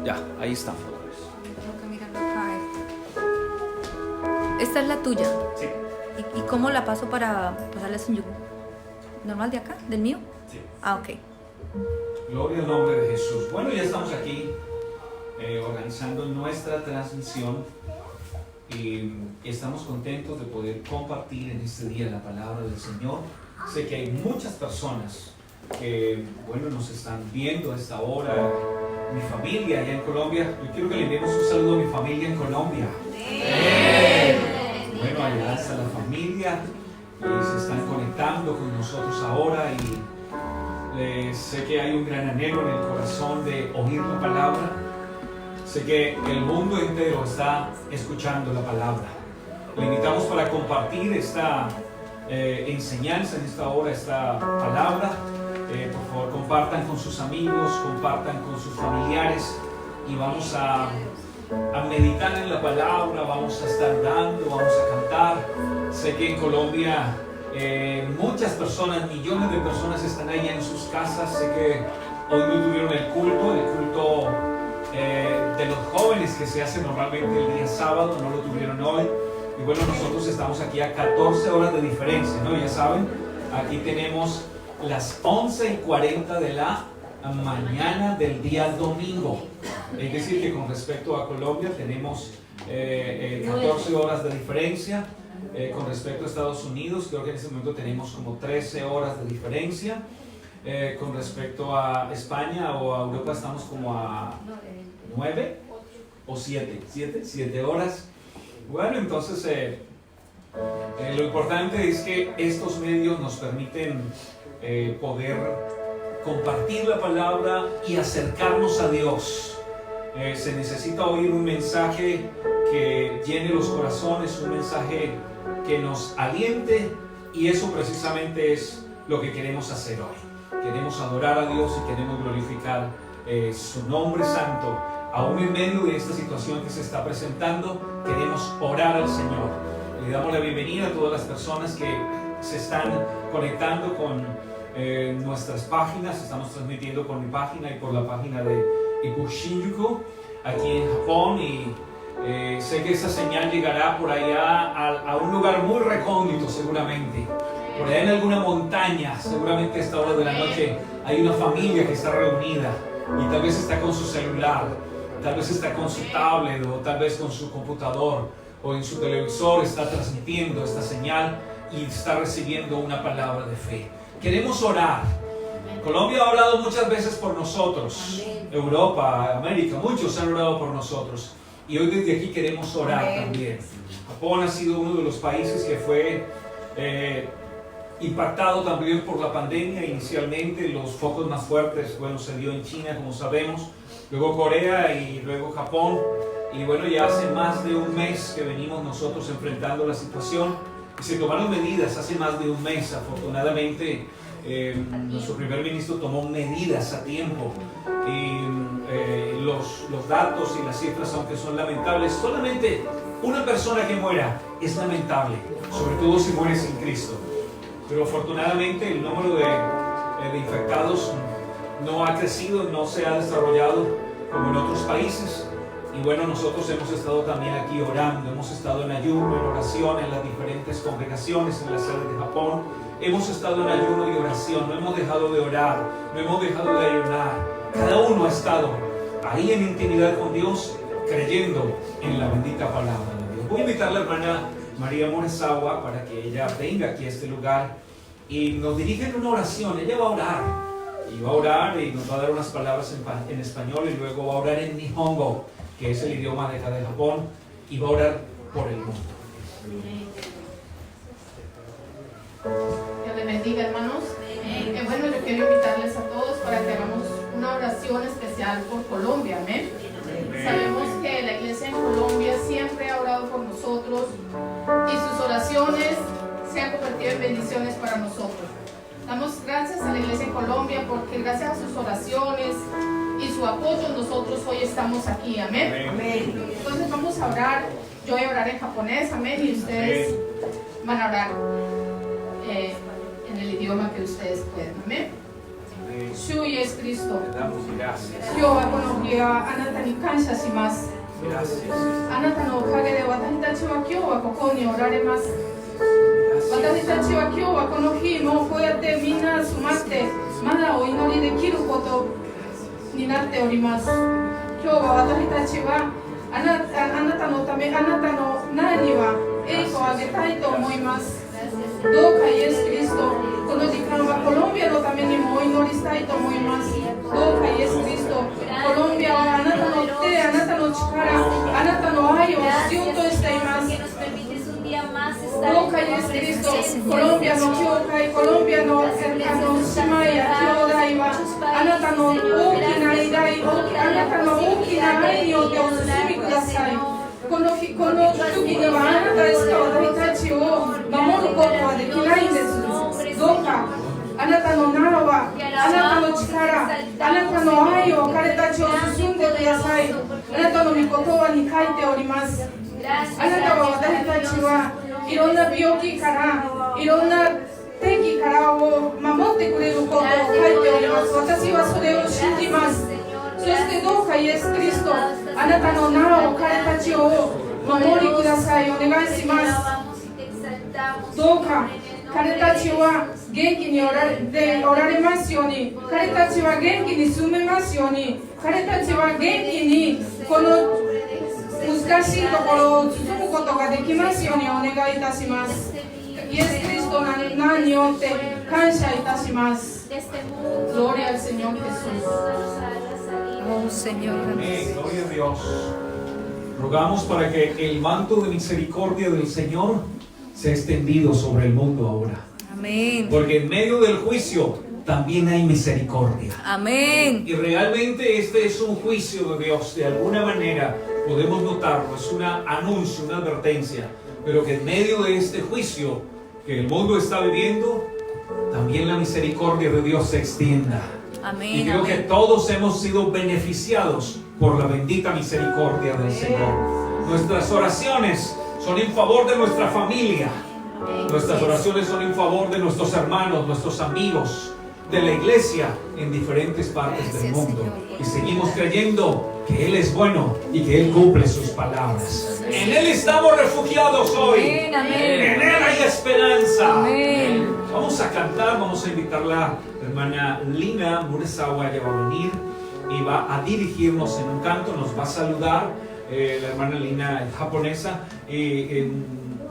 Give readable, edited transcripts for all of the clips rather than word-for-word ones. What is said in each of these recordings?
Ya, ahí está. Tengo que mirarlo acá. Esta es la tuya. Sí. ¿Y cómo la paso para pasarla sin yugo? ¿Normal de acá? ¿Del mío? Sí. Ah, ok. Gloria al nombre de Jesús. Bueno, ya estamos aquí organizando nuestra transmisión y estamos contentos de poder compartir en este día la palabra del Señor. Sé que hay muchas personas que, bueno, nos están viendo a esta hora. Mi familia allá en Colombia, yo quiero que le enviemos un saludo a mi familia en Colombia. Bueno, allá está la familia y se están conectando con nosotros ahora y sé que hay un gran anhelo en el corazón de oír la palabra. Sé que el mundo entero está escuchando la palabra. Le invitamos para compartir esta enseñanza en esta hora, esta palabra. Por favor, compartan con sus amigos, compartan con sus familiares y vamos a meditar en la palabra, vamos a estar orando, vamos a cantar. Sé que en Colombia muchas personas, millones de personas están allá en sus casas. Sé que hoy no tuvieron el culto de los jóvenes que se hace normalmente el día sábado, no lo tuvieron hoy. Y bueno, nosotros estamos aquí a 14 horas de diferencia, ¿no? Ya saben, aquí tenemos las 11:40 de la mañana del día domingo. Es decir, que con respecto a Colombia tenemos 14 horas de diferencia. Con respecto a Estados Unidos, creo que en este momento tenemos como 13 horas de diferencia. Con respecto a España o a Europa estamos como a 9 o 7 horas. Bueno, entonces lo importante es que estos medios nos permiten poder compartir la palabra y acercarnos a Dios. Se necesita oír un mensaje que llene los corazones, un mensaje que nos aliente, y eso precisamente es lo que queremos hacer hoy. Queremos adorar a Dios y queremos glorificar su nombre santo. Aún en medio de esta situación que se está presentando, queremos orar al Señor. Le damos la bienvenida a todas las personas que se están conectando con nuestras páginas. Estamos transmitiendo por mi página y por la página de Ibu Shinjuku aquí en Japón, y sé que esa señal llegará por allá a un lugar muy recóndito seguramente. Por allá en alguna montaña, seguramente a esta hora de la noche hay una familia que está reunida y tal vez está con su celular, tal vez está con su tablet o tal vez con su computador o en su televisor, está transmitiendo esta señal y está recibiendo una palabra de fe. Queremos orar. Colombia ha orado muchas veces por nosotros. Europa, América, muchos han orado por nosotros. Y hoy desde aquí queremos orar también. Japón ha sido uno de los países que fue impactado también por la pandemia. Inicialmente los focos más fuertes, bueno, se dio en China, como sabemos, luego Corea y luego Japón. Y bueno, ya hace más de un mes que venimos nosotros enfrentando la situación y se tomaron medidas hace más de un mes. Afortunadamente, nuestro primer ministro tomó medidas a tiempo y los datos y las cifras, aunque son lamentables, solamente una persona que muera es lamentable, sobre todo si muere sin Cristo. Pero afortunadamente el número de infectados no ha crecido, no se ha desarrollado como en otros países. Y bueno, nosotros hemos estado también aquí orando, hemos estado en ayuno, en oración, en las diferentes congregaciones, en la sede de Japón. Hemos estado en ayuno y oración, no hemos dejado de orar, no hemos dejado de ayunar. Cada uno ha estado ahí en intimidad con Dios, creyendo en la bendita palabra de Dios. Voy a invitar a la hermana María Morezawa para que ella venga aquí a este lugar y nos dirija en una oración. Ella va a orar, y va a orar y nos va a dar unas palabras en español, y luego va a orar en Nihongo, que es el idioma de acá de Japón, y va a orar por el mundo. Dios les bendiga, hermanos. Bueno, yo quiero invitarles a todos para que hagamos una oración especial por Colombia. Amén. Sabemos que la iglesia en Colombia siempre ha orado por nosotros y sus oraciones se han convertido en bendiciones para nosotros. Damos gracias a la iglesia en Colombia porque gracias a sus oraciones y su apoyo nosotros hoy estamos aquí. Amén. Amén. Entonces vamos a orar. Yo voy a orar en japonés. Amén. Y ustedes van a orar en el idioma que ustedes puedan. Amén. Shu Yesu Cristo. Le damos gracias. 今日はこの日はあなたに感謝します。 Gracias. あなたのおかげで私たちは今日はここにおられます。私たちは今日はこの日もこうやってみんな集まってまだお祈りできることになっております。今日は私たちはあなたのため、あなたの名には栄光をあげたいと思います。どうかイエス・キリスト、この時間はコロンビアのためにもお祈りしたいと思います。どうかイエス・キリスト、コロンビアはあなたの手、あなたの力、あなたの愛を必要としています。どうかイエス・キリスト、コロンビアの教会、コロンビアの姉妹や兄弟はあなたの大きな偉大、あなたの大きな愛によってお進みください。この時にはあなたしか私たちを守ることはできないんです。どうかあなたの名は、あなたの力、あなたの愛を彼たちを進んでください。あなたの御言葉に書いております。あなたは私たちはいろんな病気からいろんな敵からを守ってくれることを書いております。私はそれを信じます。そしてどうかイエス・キリスト、あなたの名を彼たちを守りください。お願いします。どうか彼たちは元気におられますように、彼たちは元気に住めますように、彼たちは元気にこの難しいところを進むことができますようにお願いいたします。イエス・キリストの名によって感謝いたします。Gloria al Señor Jesús. Oh, Señor. Amén, gloria a Dios. Rogamos para que el manto de misericordia del Señor sea extendido sobre el mundo ahora. Amén. Porque en medio del juicio también hay misericordia. Amén. Y realmente este es un juicio de Dios. De alguna manera podemos notarlo. Es un anuncio, una advertencia. Pero que en medio de este juicio que el mundo está viviendo, también la misericordia de Dios se extienda. Amén. Y creo que todos hemos sido beneficiados por la bendita misericordia del Señor. Nuestras oraciones son en favor de nuestra familia. Nuestras oraciones son en favor de nuestros hermanos, nuestros amigos, de la iglesia en diferentes partes del mundo. Y seguimos creyendo que Él es bueno y que Él cumple sus palabras. En Él estamos refugiados hoy. Amén, amén. En Él hay esperanza. Amén. Vamos a cantar, vamos a invitar a la hermana Lina Muresawa. Ella va a venir y va a dirigirnos en un canto, nos va a saludar. La hermana Lina es japonesa.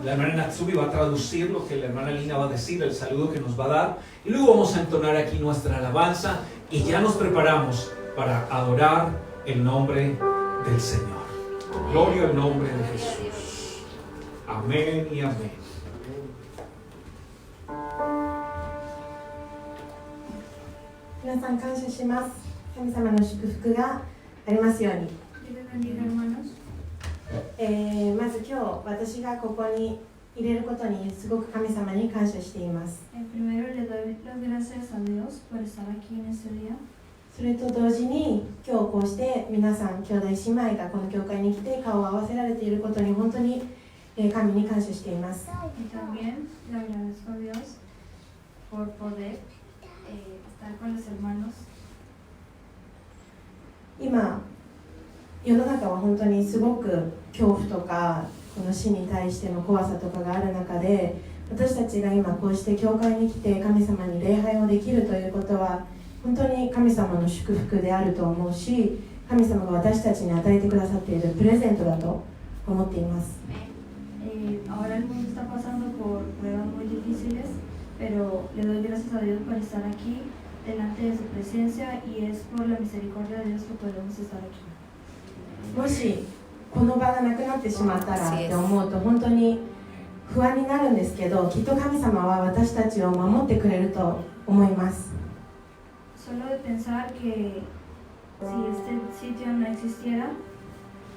La hermana Natsubi va a traducir lo que la hermana Lina va a decir, el saludo que nos va a dar. Y luego vamos a entonar aquí nuestra alabanza y ya nos preparamos para adorar el nombre del Señor. Gloria al nombre de Jesús. Amén y amén. 皆さん感謝します。神様の祝福がありますように。まず今日私がここに入れることにすごく神様に感謝しています。それと同時に今日こうして皆さん兄弟姉妹がこの教会に来て顔を合わせられていることに本当に神に感謝しています。今世の中は本当にすごく恐怖とかこの死に対しての怖さとかがある中で、私たちが今こうして教会に来て神様に礼拝をできるということは本当に神様の祝福であると思うし、神様が私たちに与えてくださっているプレゼントだと思っています。Ahora el mundo está pasando por pruebas muy difíciles, pero le doy gracias a Dios por estar aquí delante de su presencia y es por la misericordia de Dios que podemos estar aquí. もしこの場がなくなってしまったらって思うと本当に不安になるんですけど、きっと神様は私たちを守ってくれると思います。Solo de pensar que si este sitio no existiera,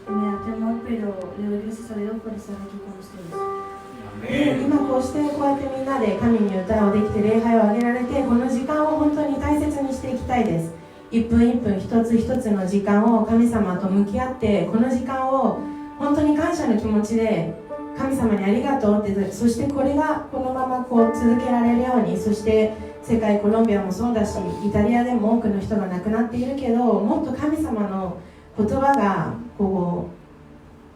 me da temor, pero le doy gracias a Dios por estar aquí con ustedes. 今こうしてこうやってみんなで神に歌をできて礼拝をあげられて、この時間を本当に大切にしていきたいです。一分一分一つ一つの時間を神様と向き合って、この時間を本当に感謝の気持ちで神様にありがとうって、そしてこれがこのままこう続けられるように、そして世界コロンビアもそうだしイタリアでも多くの人が亡くなっているけど、もっと神様の言葉がこ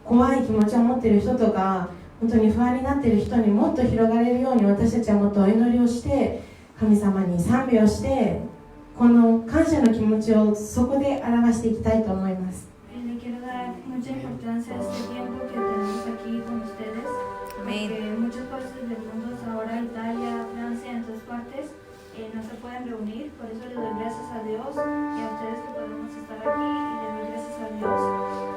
う怖い気持ちを持っている人とか本当に不安になっている人にもっと広がれるように、私たちはもっとお祈りをして神様に賛美をして、この感謝の気持ちをそこで表していきたいと思います。Le quiero dar mucha importancia a este tiempo que tenemos aquí con ustedes, porque en muchas partes del mundo, ahora Italia, Francia, en todas partes, no se pueden reunir. Por eso le doy gracias a Dios y a ustedes que podemos estar aquí, y le doy gracias a Dios.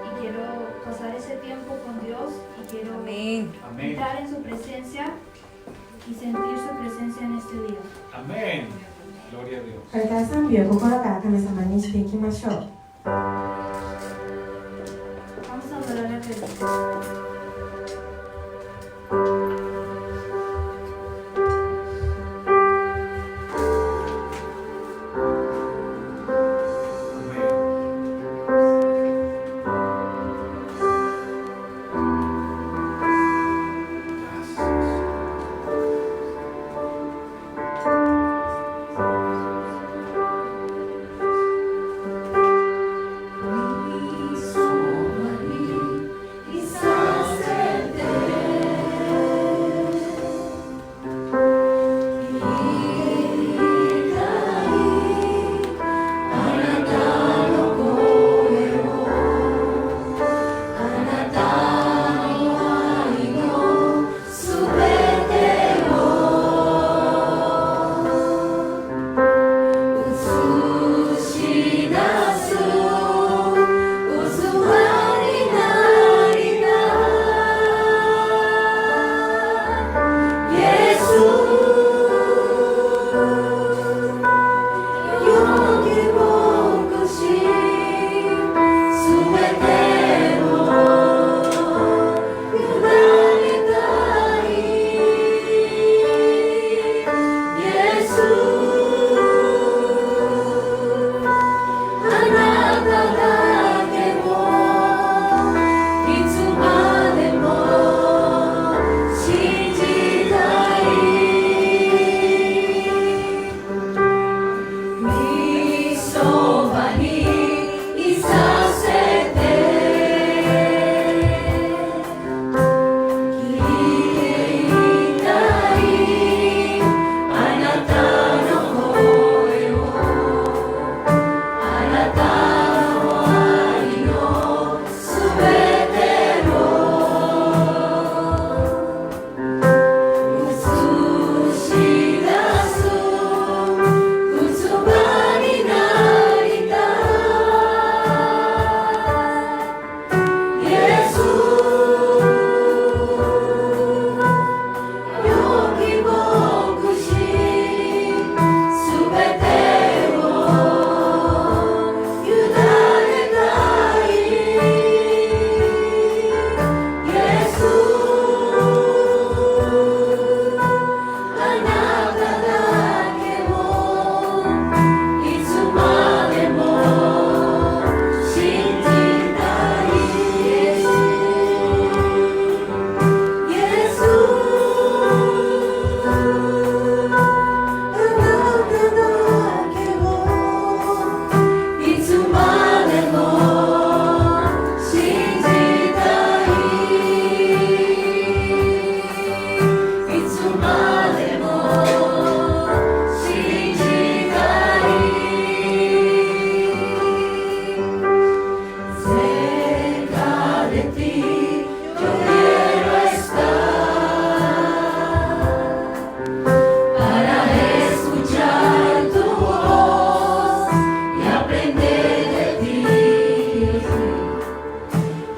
Y quiero pasar ese tiempo con Dios y quiero entrar en su presencia y sentir su presencia en este día. Amén. Gloria a Dios. これから賛美を心から神様にしていきましょう。 Vamos a adorar a Dios.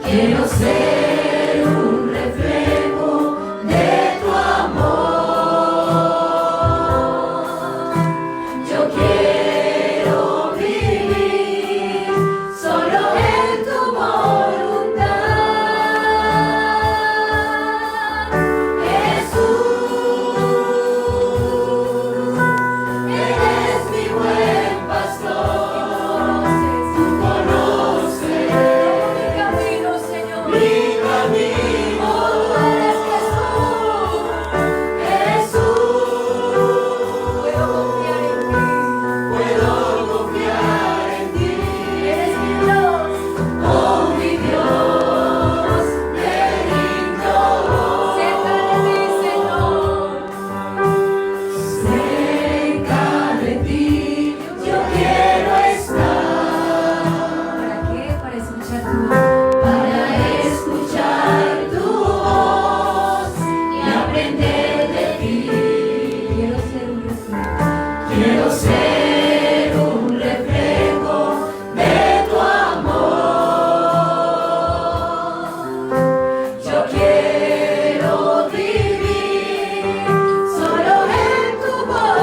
Camino, Señor. escuchar tu voz y aprender de ti. Quiero ser un reflejo de tu amor. Yo quiero vivir solo en tu voluntad.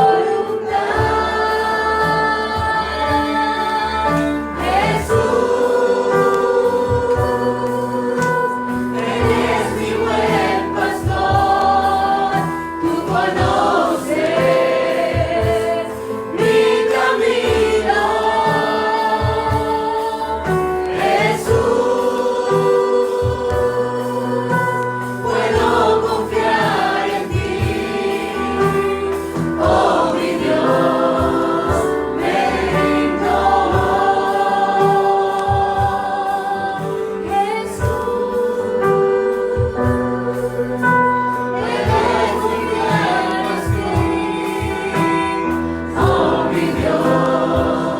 Jesús, eres mi buen pastor, tú conoces mi camino. Jesús, puedo confiar en ti. Oh mi Dios, me rindo. Jesús, eres mi gran pastor. Oh mi Dios,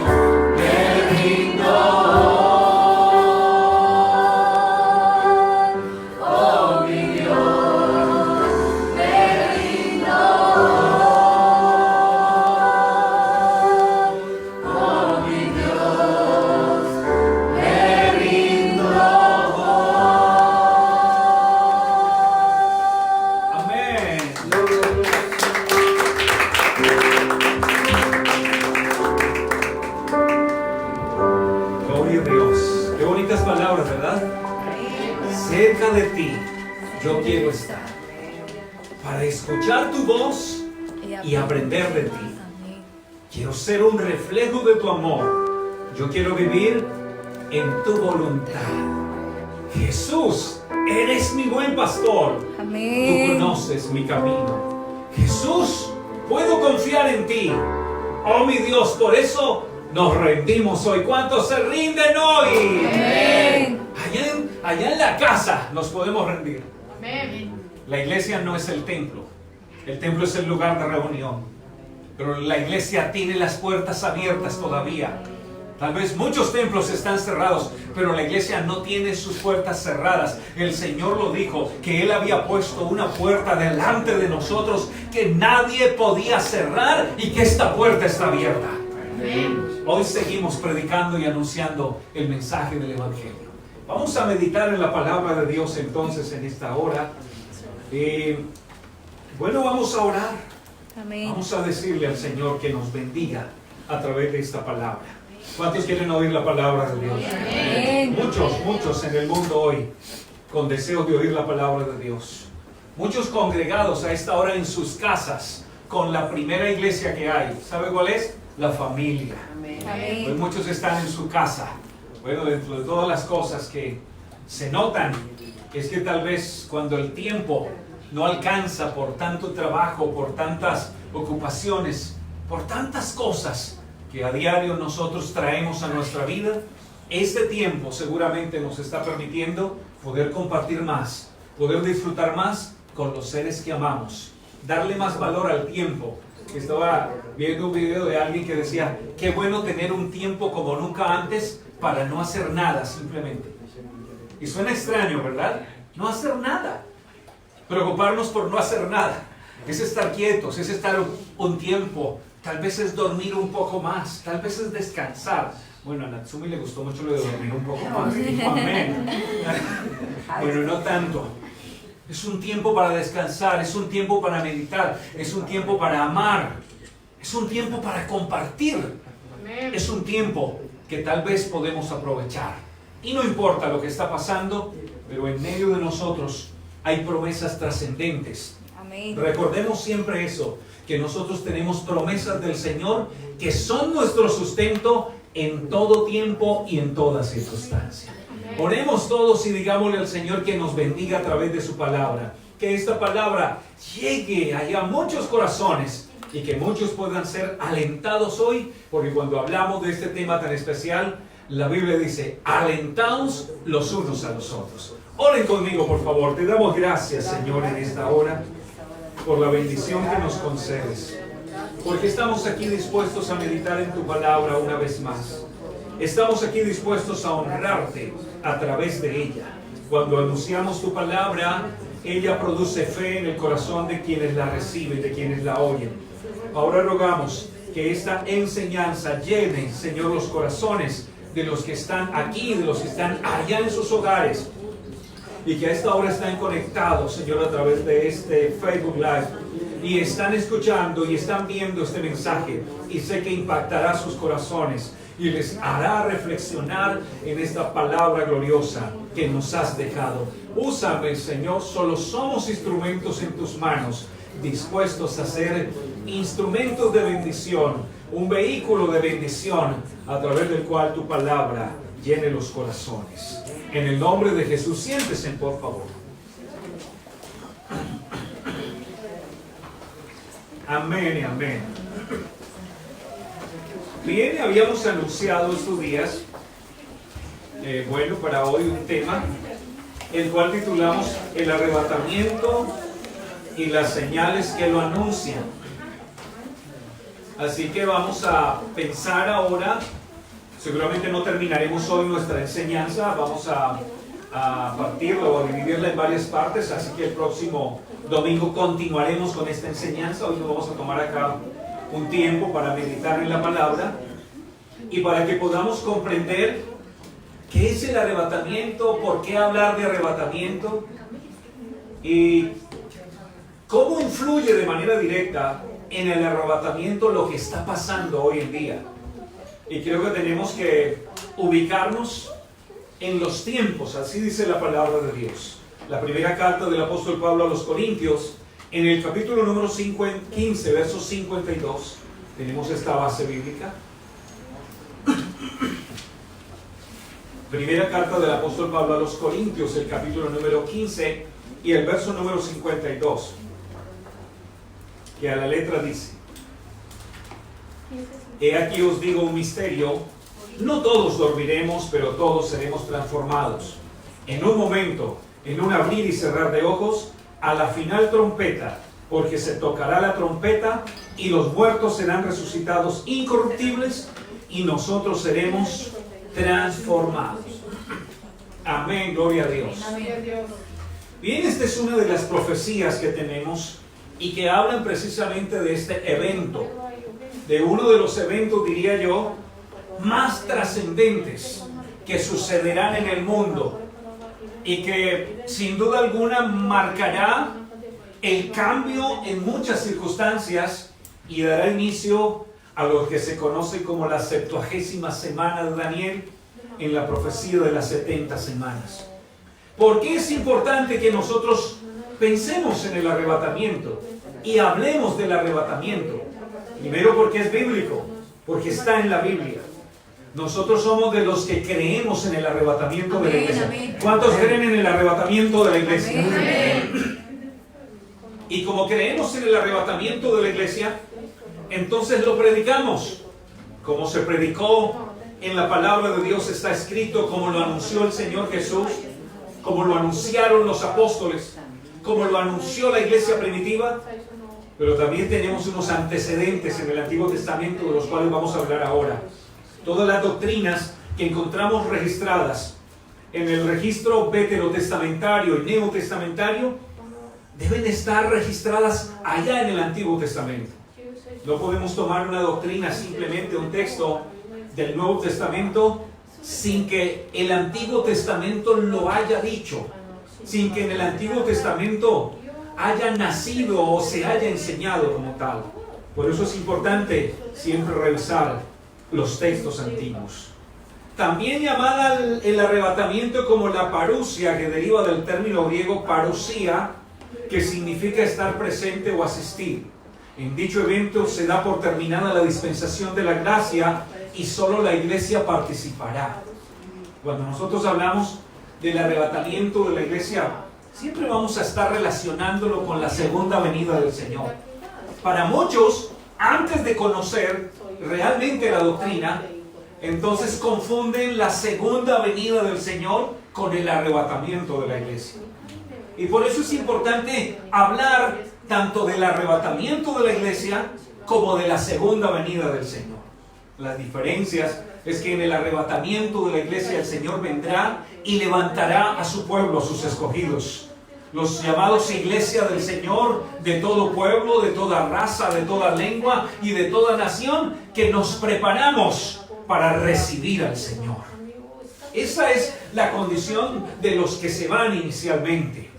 me rindo. Oh mi Dios, me rindo. Oh mi Dios, me rindo. Amén. Gloria a Dios. Qué bonitas palabras, ¿verdad? Cerca de ti yo quiero estar para escuchar tu voz y aprender de ti. Amén. Quiero ser un reflejo de tu amor. Yo quiero vivir en tu voluntad. Jesús, eres mi buen pastor. Tú Amén. conoces mi camino. Jesús, puedo confiar en ti. Oh mi Dios, por eso nos rendimos hoy. ¿Cuántos se rinden hoy? Amén. Allá en la casa nos podemos rendir. Amén. La iglesia no es el templo. El templo es el lugar de reunión. Pero la iglesia tiene las puertas abiertas todavía. Tal vez muchos templos están cerrados, pero la iglesia no tiene sus puertas cerradas. El Señor lo dijo, que Él había puesto una puerta delante de nosotros que nadie podía cerrar y que esta puerta está abierta. Hoy seguimos predicando y anunciando el mensaje del Evangelio. Vamos a meditar en la palabra de Dios entonces en esta hora. Bueno, vamos a orar. Amén. Vamos a decirle al Señor que nos bendiga a través de esta palabra. ¿Cuántos quieren oír la palabra de Dios? Amén. Muchos en el mundo hoy con deseo de oír la palabra de Dios. Muchos congregados a esta hora en sus casas con la primera iglesia que hay. ¿Sabe cuál es? La familia. Pues Amén. muchos están en su casa. Bueno, dentro de todas las cosas que se notan, es que tal vez cuando el tiempo no alcanza por tanto trabajo, por tantas ocupaciones, por tantas cosas que a diario nosotros traemos a nuestra vida, este tiempo seguramente nos está permitiendo poder compartir más, poder disfrutar más con los seres que amamos, darle más valor al tiempo. Estaba viendo un video de alguien que decía, qué bueno tener un tiempo como nunca antes para no hacer nada simplemente. Y suena extraño, ¿verdad? No hacer nada. Preocuparnos por no hacer nada. Es estar quietos, es estar un tiempo. Tal vez es dormir un poco más, tal vez es descansar. Bueno, a Natsumi le gustó mucho lo de dormir un poco más. Dijo amén. Bueno, no tanto. Es un tiempo para descansar, es un tiempo para meditar, es un tiempo para amar, es un tiempo para compartir. Es un tiempo que tal vez podemos aprovechar. Y no importa lo que está pasando, pero en medio de nosotros hay promesas trascendentes. Amén. Recordemos siempre eso, que nosotros tenemos promesas del Señor que son nuestro sustento en todo tiempo y en toda circunstancia. Oremos todos y digámosle al Señor que nos bendiga a través de su palabra. Que esta palabra llegue allá a muchos corazones y que muchos puedan ser alentados hoy, porque cuando hablamos de este tema tan especial, la Biblia dice, alentaos los unos a los otros. Oren conmigo, por favor. Te damos gracias, Señor, en esta hora, por la bendición que nos concedes, porque estamos aquí dispuestos a meditar en tu palabra una vez más. estamos aquí dispuestos a honrarte a través de ella. Cuando anunciamos tu palabra, ella produce fe en el corazón de quienes la reciben, de quienes la oyen. Ahora rogamos que esta enseñanza llene, Señor, los corazones de los que están aquí, de los que están allá en sus hogares, y que a esta hora están conectados, Señor, a través de este Facebook Live, y están escuchando y están viendo este mensaje, y sé que impactará sus corazones y les hará reflexionar en esta palabra gloriosa que nos has dejado. Úsame, Señor, solo somos instrumentos en tus manos, dispuestos a ser instrumentos de bendición, un vehículo de bendición a través del cual tu palabra llene los corazones. En el nombre de Jesús, siéntese, por favor. Amén y amén. Bien, habíamos anunciado estos días, para hoy un tema, el cual titulamos El arrebatamiento y las señales que lo anuncian. Así que vamos a pensar ahora, seguramente no terminaremos hoy nuestra enseñanza, vamos a partirla o a dividirla en varias partes, así que el próximo domingo continuaremos con esta enseñanza. Hoy nos vamos a tomar acá un tiempo para meditar en la palabra y para que podamos comprender qué es el arrebatamiento, por qué hablar de arrebatamiento y cómo influye de manera directa en el arrebatamiento lo que está pasando hoy en día. Y creo que tenemos que ubicarnos en los tiempos, así dice la palabra de Dios. La primera carta del apóstol Pablo a los Corintios, en el capítulo número 15, verso 52, tenemos esta base bíblica. Primera carta del apóstol Pablo a los Corintios, el capítulo número 15 y el verso número 52, que a la letra dice: He aquí os digo un misterio, no todos dormiremos, pero todos seremos transformados. En un momento, en un abrir y cerrar de ojos, a la final trompeta, porque se tocará la trompeta y los muertos serán resucitados incorruptibles y nosotros seremos transformados. Amén, gloria a Dios. Bien, esta es una de las profecías que tenemos y que hablan precisamente de este evento, de uno de los eventos, diría yo, más trascendentes que sucederán en el mundo y que sin duda alguna marcará el cambio en muchas circunstancias y dará inicio a lo que se conoce como la 70ª semana de Daniel, en la profecía de las 70 semanas. ¿Por qué es importante que nosotros pensemos en el arrebatamiento y hablemos del arrebatamiento? Primero, porque es bíblico, porque está en la Biblia. Nosotros somos de los que creemos en el arrebatamiento de la iglesia. ¿Cuántos creen en el arrebatamiento de la iglesia? Y como creemos en el arrebatamiento de la iglesia, entonces lo predicamos. Como se predicó en la palabra de Dios, está escrito, como lo anunció el Señor Jesús, como lo anunciaron los apóstoles, como lo anunció la iglesia primitiva. Pero también tenemos unos antecedentes en el Antiguo Testamento de los cuales vamos a hablar ahora. Todas las doctrinas que encontramos registradas en el registro veterotestamentario y neotestamentario deben estar registradas allá en el Antiguo Testamento. No podemos tomar una doctrina, simplemente un texto del Nuevo Testamento, sin que el Antiguo Testamento lo haya dicho, sin que en el Antiguo Testamento haya nacido o se haya enseñado como tal. Por eso es importante siempre revisar los textos antiguos. También llamada el arrebatamiento como la parusia, que deriva del término griego parusía, que significa estar presente o asistir. En dicho evento se da por terminada la dispensación de la gracia y solo la iglesia participará. Cuando nosotros hablamos del arrebatamiento de la iglesia, siempre vamos a estar relacionándolo con la segunda venida del Señor. Para muchos, antes de conocer realmente la doctrina, entonces confunden la segunda venida del Señor con el arrebatamiento de la iglesia. Y por eso es importante hablar tanto del arrebatamiento de la iglesia como de la segunda venida del Señor. Las diferencias es que en el arrebatamiento de la iglesia el Señor vendrá y levantará a su pueblo, a sus escogidos. Los llamados iglesia del Señor, de todo pueblo, de toda raza, de toda lengua y de toda nación, que nos preparamos para recibir al Señor. Esa es la condición de los que se van inicialmente.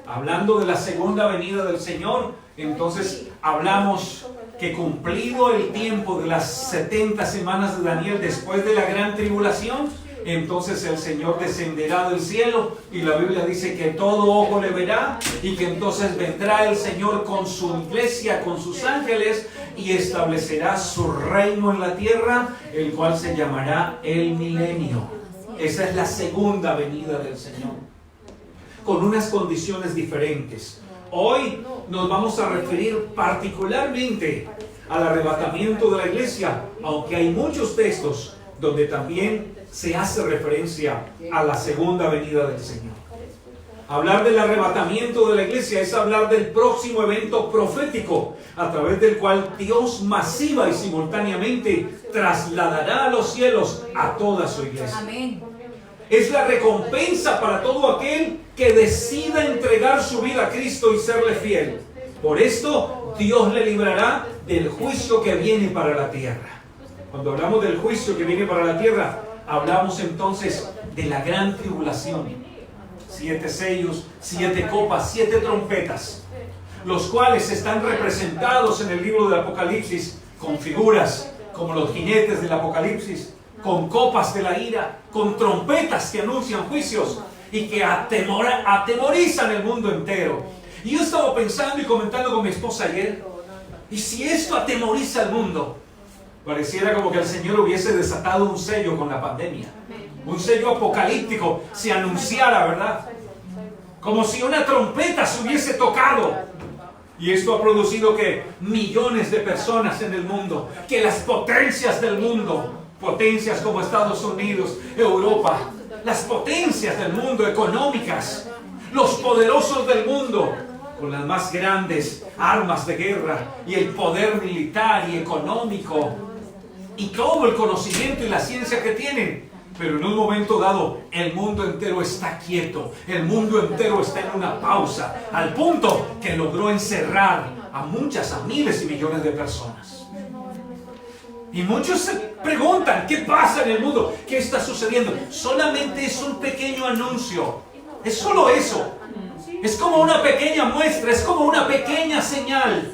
Hablando de la segunda venida del Señor, entonces hablamos que cumplido el tiempo de las 70 semanas de Daniel después de la gran tribulación, entonces el Señor descenderá del cielo y la Biblia dice que todo ojo le verá y que entonces vendrá el Señor con su iglesia, con sus ángeles y establecerá su reino en la tierra, el cual se llamará el milenio. Esa es la segunda venida del Señor, con unas condiciones diferentes. Hoy nos vamos a referir particularmente al arrebatamiento de la iglesia, aunque hay muchos textos donde también se hace referencia a la segunda venida del Señor. Hablar del arrebatamiento de la iglesia es hablar del próximo evento profético a través del cual Dios masiva y simultáneamente trasladará a los cielos a toda su iglesia. Amén. Es la recompensa para todo aquel que decida entregar su vida a Cristo y serle fiel. Por esto, Dios le librará del juicio que viene para la tierra. Cuando hablamos del juicio que viene para la tierra, hablamos entonces de la gran tribulación. 7 sellos, 7 copas, 7 trompetas, los cuales están representados en el libro del Apocalipsis con figuras como los jinetes del Apocalipsis, con copas de la ira, con trompetas que anuncian juicios y que atemorizan el mundo entero. Y yo estaba pensando y comentando con mi esposa ayer, ¿y si esto atemoriza al mundo? Pareciera como que el Señor hubiese desatado un sello con la pandemia, un sello apocalíptico, se anunciara, ¿verdad? Como si una trompeta se hubiese tocado. Y esto ha producido que millones de personas en el mundo, que las potencias del mundo, potencias como Estados Unidos, Europa, las potencias del mundo económicas, los poderosos del mundo, con las más grandes armas de guerra y el poder militar y económico y todo el conocimiento y la ciencia que tienen. Pero en un momento dado, el mundo entero está quieto, el mundo entero está en una pausa, al punto que logró encerrar a miles y millones de personas. Y muchos se preguntan, ¿qué pasa en el mundo? ¿Qué está sucediendo? Solamente es un pequeño anuncio. Es solo eso. Es como una pequeña muestra, es como una pequeña señal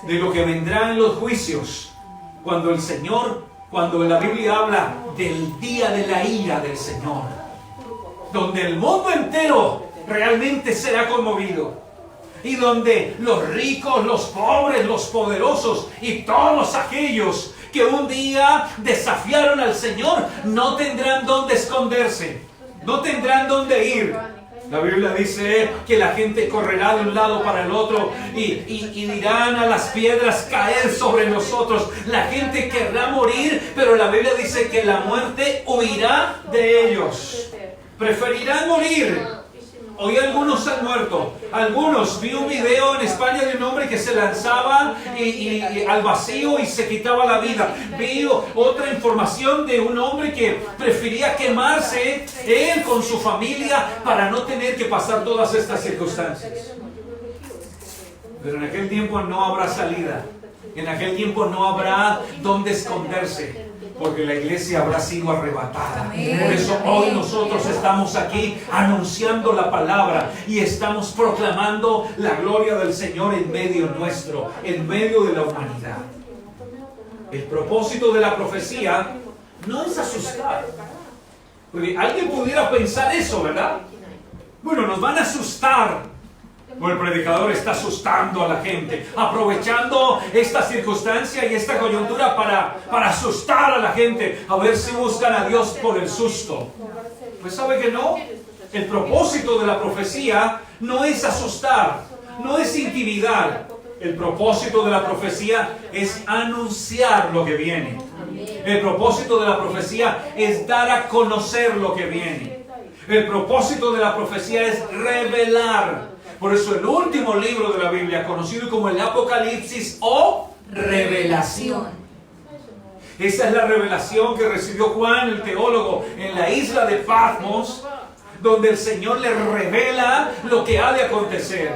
de lo que vendrá en los juicios. Cuando el Señor, cuando la Biblia habla del día de la ira del Señor, donde el mundo entero realmente será conmovido. Y donde los ricos, los pobres, los poderosos y todos aquellos que un día desafiaron al Señor no tendrán dónde esconderse, no tendrán dónde ir. La Biblia dice que la gente correrá de un lado para el otro y dirán a las piedras caer sobre nosotros. La gente querrá morir, pero la Biblia dice que la muerte huirá de ellos. Preferirán morir. Hoy algunos han muerto. Algunos, vi un video en España de un hombre que se lanzaba al vacío y se quitaba la vida. Vi otra información de un hombre que prefería quemarse él con su familia para no tener que pasar todas estas circunstancias. Pero en aquel tiempo no habrá salida. En aquel tiempo no habrá dónde esconderse, porque la iglesia habrá sido arrebatada. Amén. Por eso hoy nosotros estamos aquí anunciando la palabra y estamos proclamando la gloria del Señor en medio nuestro, en medio de la humanidad. El propósito de la profecía no es asustar. Porque alguien pudiera pensar eso, ¿verdad? Bueno, nos van a asustar. O el predicador está asustando a la gente, aprovechando esta circunstancia y esta coyuntura para asustar a la gente, a ver si buscan a Dios por el susto. Pues sabe que no. El propósito de la profecía no es asustar, no es intimidar. El propósito de la profecía es anunciar lo que viene. El propósito de la profecía es dar a conocer lo que viene. El propósito de la profecía es revelar. Por eso el último libro de la Biblia, conocido como el Apocalipsis o Revelación. Esa es la revelación que recibió Juan, el teólogo, en la isla de Patmos, donde el Señor le revela lo que ha de acontecer,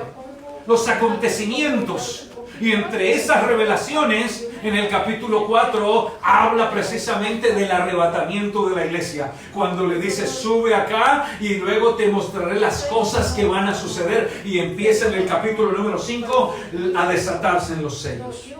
los acontecimientos. Y entre esas revelaciones, en el capítulo 4, habla precisamente del arrebatamiento de la iglesia. Cuando le dice, sube acá y luego te mostraré las cosas que van a suceder. Y empieza en el capítulo número 5 a desatarse en los sellos.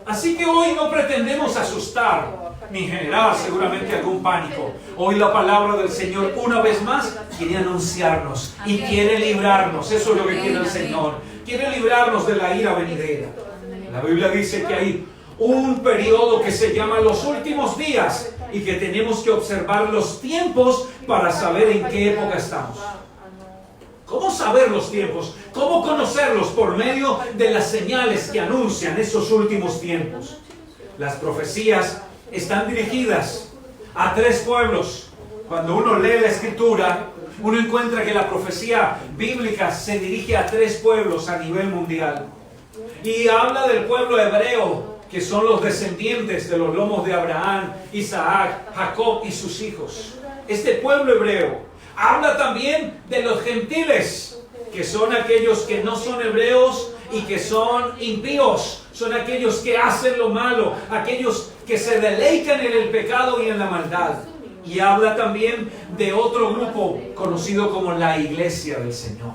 Así que hoy no pretendemos asustar, ni generar seguramente algún pánico. Hoy la palabra del Señor, una vez más, quiere anunciarnos y quiere librarnos. Eso es lo que quiere el Señor. Quiere librarnos de la ira venidera. La Biblia dice que hay un periodo que se llama los últimos días y que tenemos que observar los tiempos para saber en qué época estamos. ¿Cómo saber los tiempos? ¿Cómo conocerlos? Por medio de las señales que anuncian esos últimos tiempos. Las profecías están dirigidas a 3 pueblos. Cuando uno lee la Escritura, uno encuentra que la profecía bíblica se dirige a 3 pueblos a nivel mundial. Y habla del pueblo hebreo, que son los descendientes de los lomos de Abraham, Isaac, Jacob y sus hijos. Este pueblo hebreo. Habla también de los gentiles, que son aquellos que no son hebreos y que son impíos. Son aquellos que hacen lo malo, aquellos que se deleitan en el pecado y en la maldad. Y habla también de otro grupo conocido como la iglesia del Señor.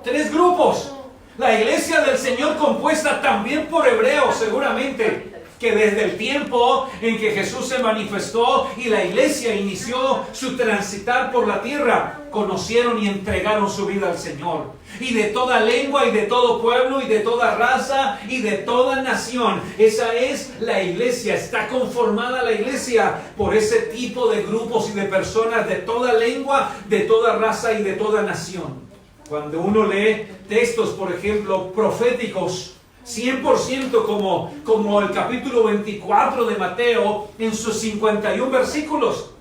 3 grupos. La iglesia del Señor, compuesta también por hebreos, seguramente, que desde el tiempo en que Jesús se manifestó y la iglesia inició su transitar por la tierra, conocieron y entregaron su vida al Señor. Y de toda lengua y de todo pueblo y de toda raza y de toda nación. Esa es la iglesia. Está conformada la iglesia por ese tipo de grupos y de personas de toda lengua, de toda raza y de toda nación. Cuando uno lee textos, por ejemplo, proféticos, 100% como el capítulo 24 de Mateo, en sus 51 versículos,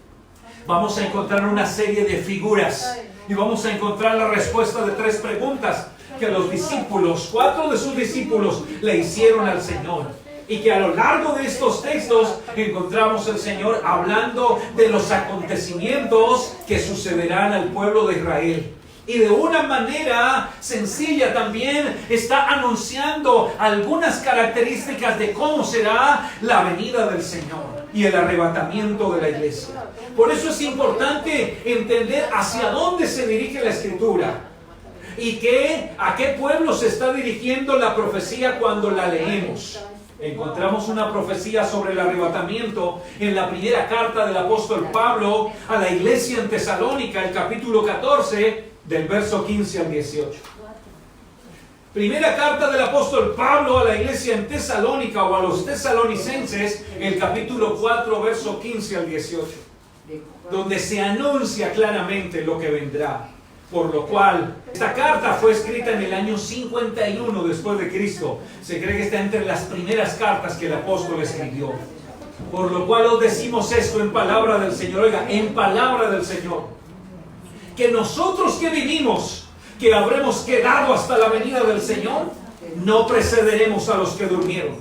vamos a encontrar una serie de figuras y vamos a encontrar la respuesta de 3 preguntas que los discípulos, 4 de sus discípulos, le hicieron al Señor. Y que a lo largo de estos textos encontramos al Señor hablando de los acontecimientos que sucederán al pueblo de Israel. Y de una manera sencilla también está anunciando algunas características de cómo será la venida del Señor y el arrebatamiento de la iglesia. Por eso es importante entender hacia dónde se dirige la Escritura y a qué pueblo se está dirigiendo la profecía cuando la leemos. Encontramos una profecía sobre el arrebatamiento en la primera carta del apóstol Pablo a la iglesia en Tesalónica, el capítulo 14, del verso 15 al 18. Primera carta del apóstol Pablo a la iglesia en Tesalónica o a los tesalonicenses, el capítulo 4, verso 15 al 18, donde se anuncia claramente lo que vendrá. Por lo cual, esta carta fue escrita en el año 51 después de Cristo. Se cree que está entre las primeras cartas que el apóstol escribió. Por lo cual os decimos esto en palabra del Señor. Oiga, en palabra del Señor. Que nosotros que vivimos, que habremos quedado hasta la venida del Señor, no precederemos a los que durmieron.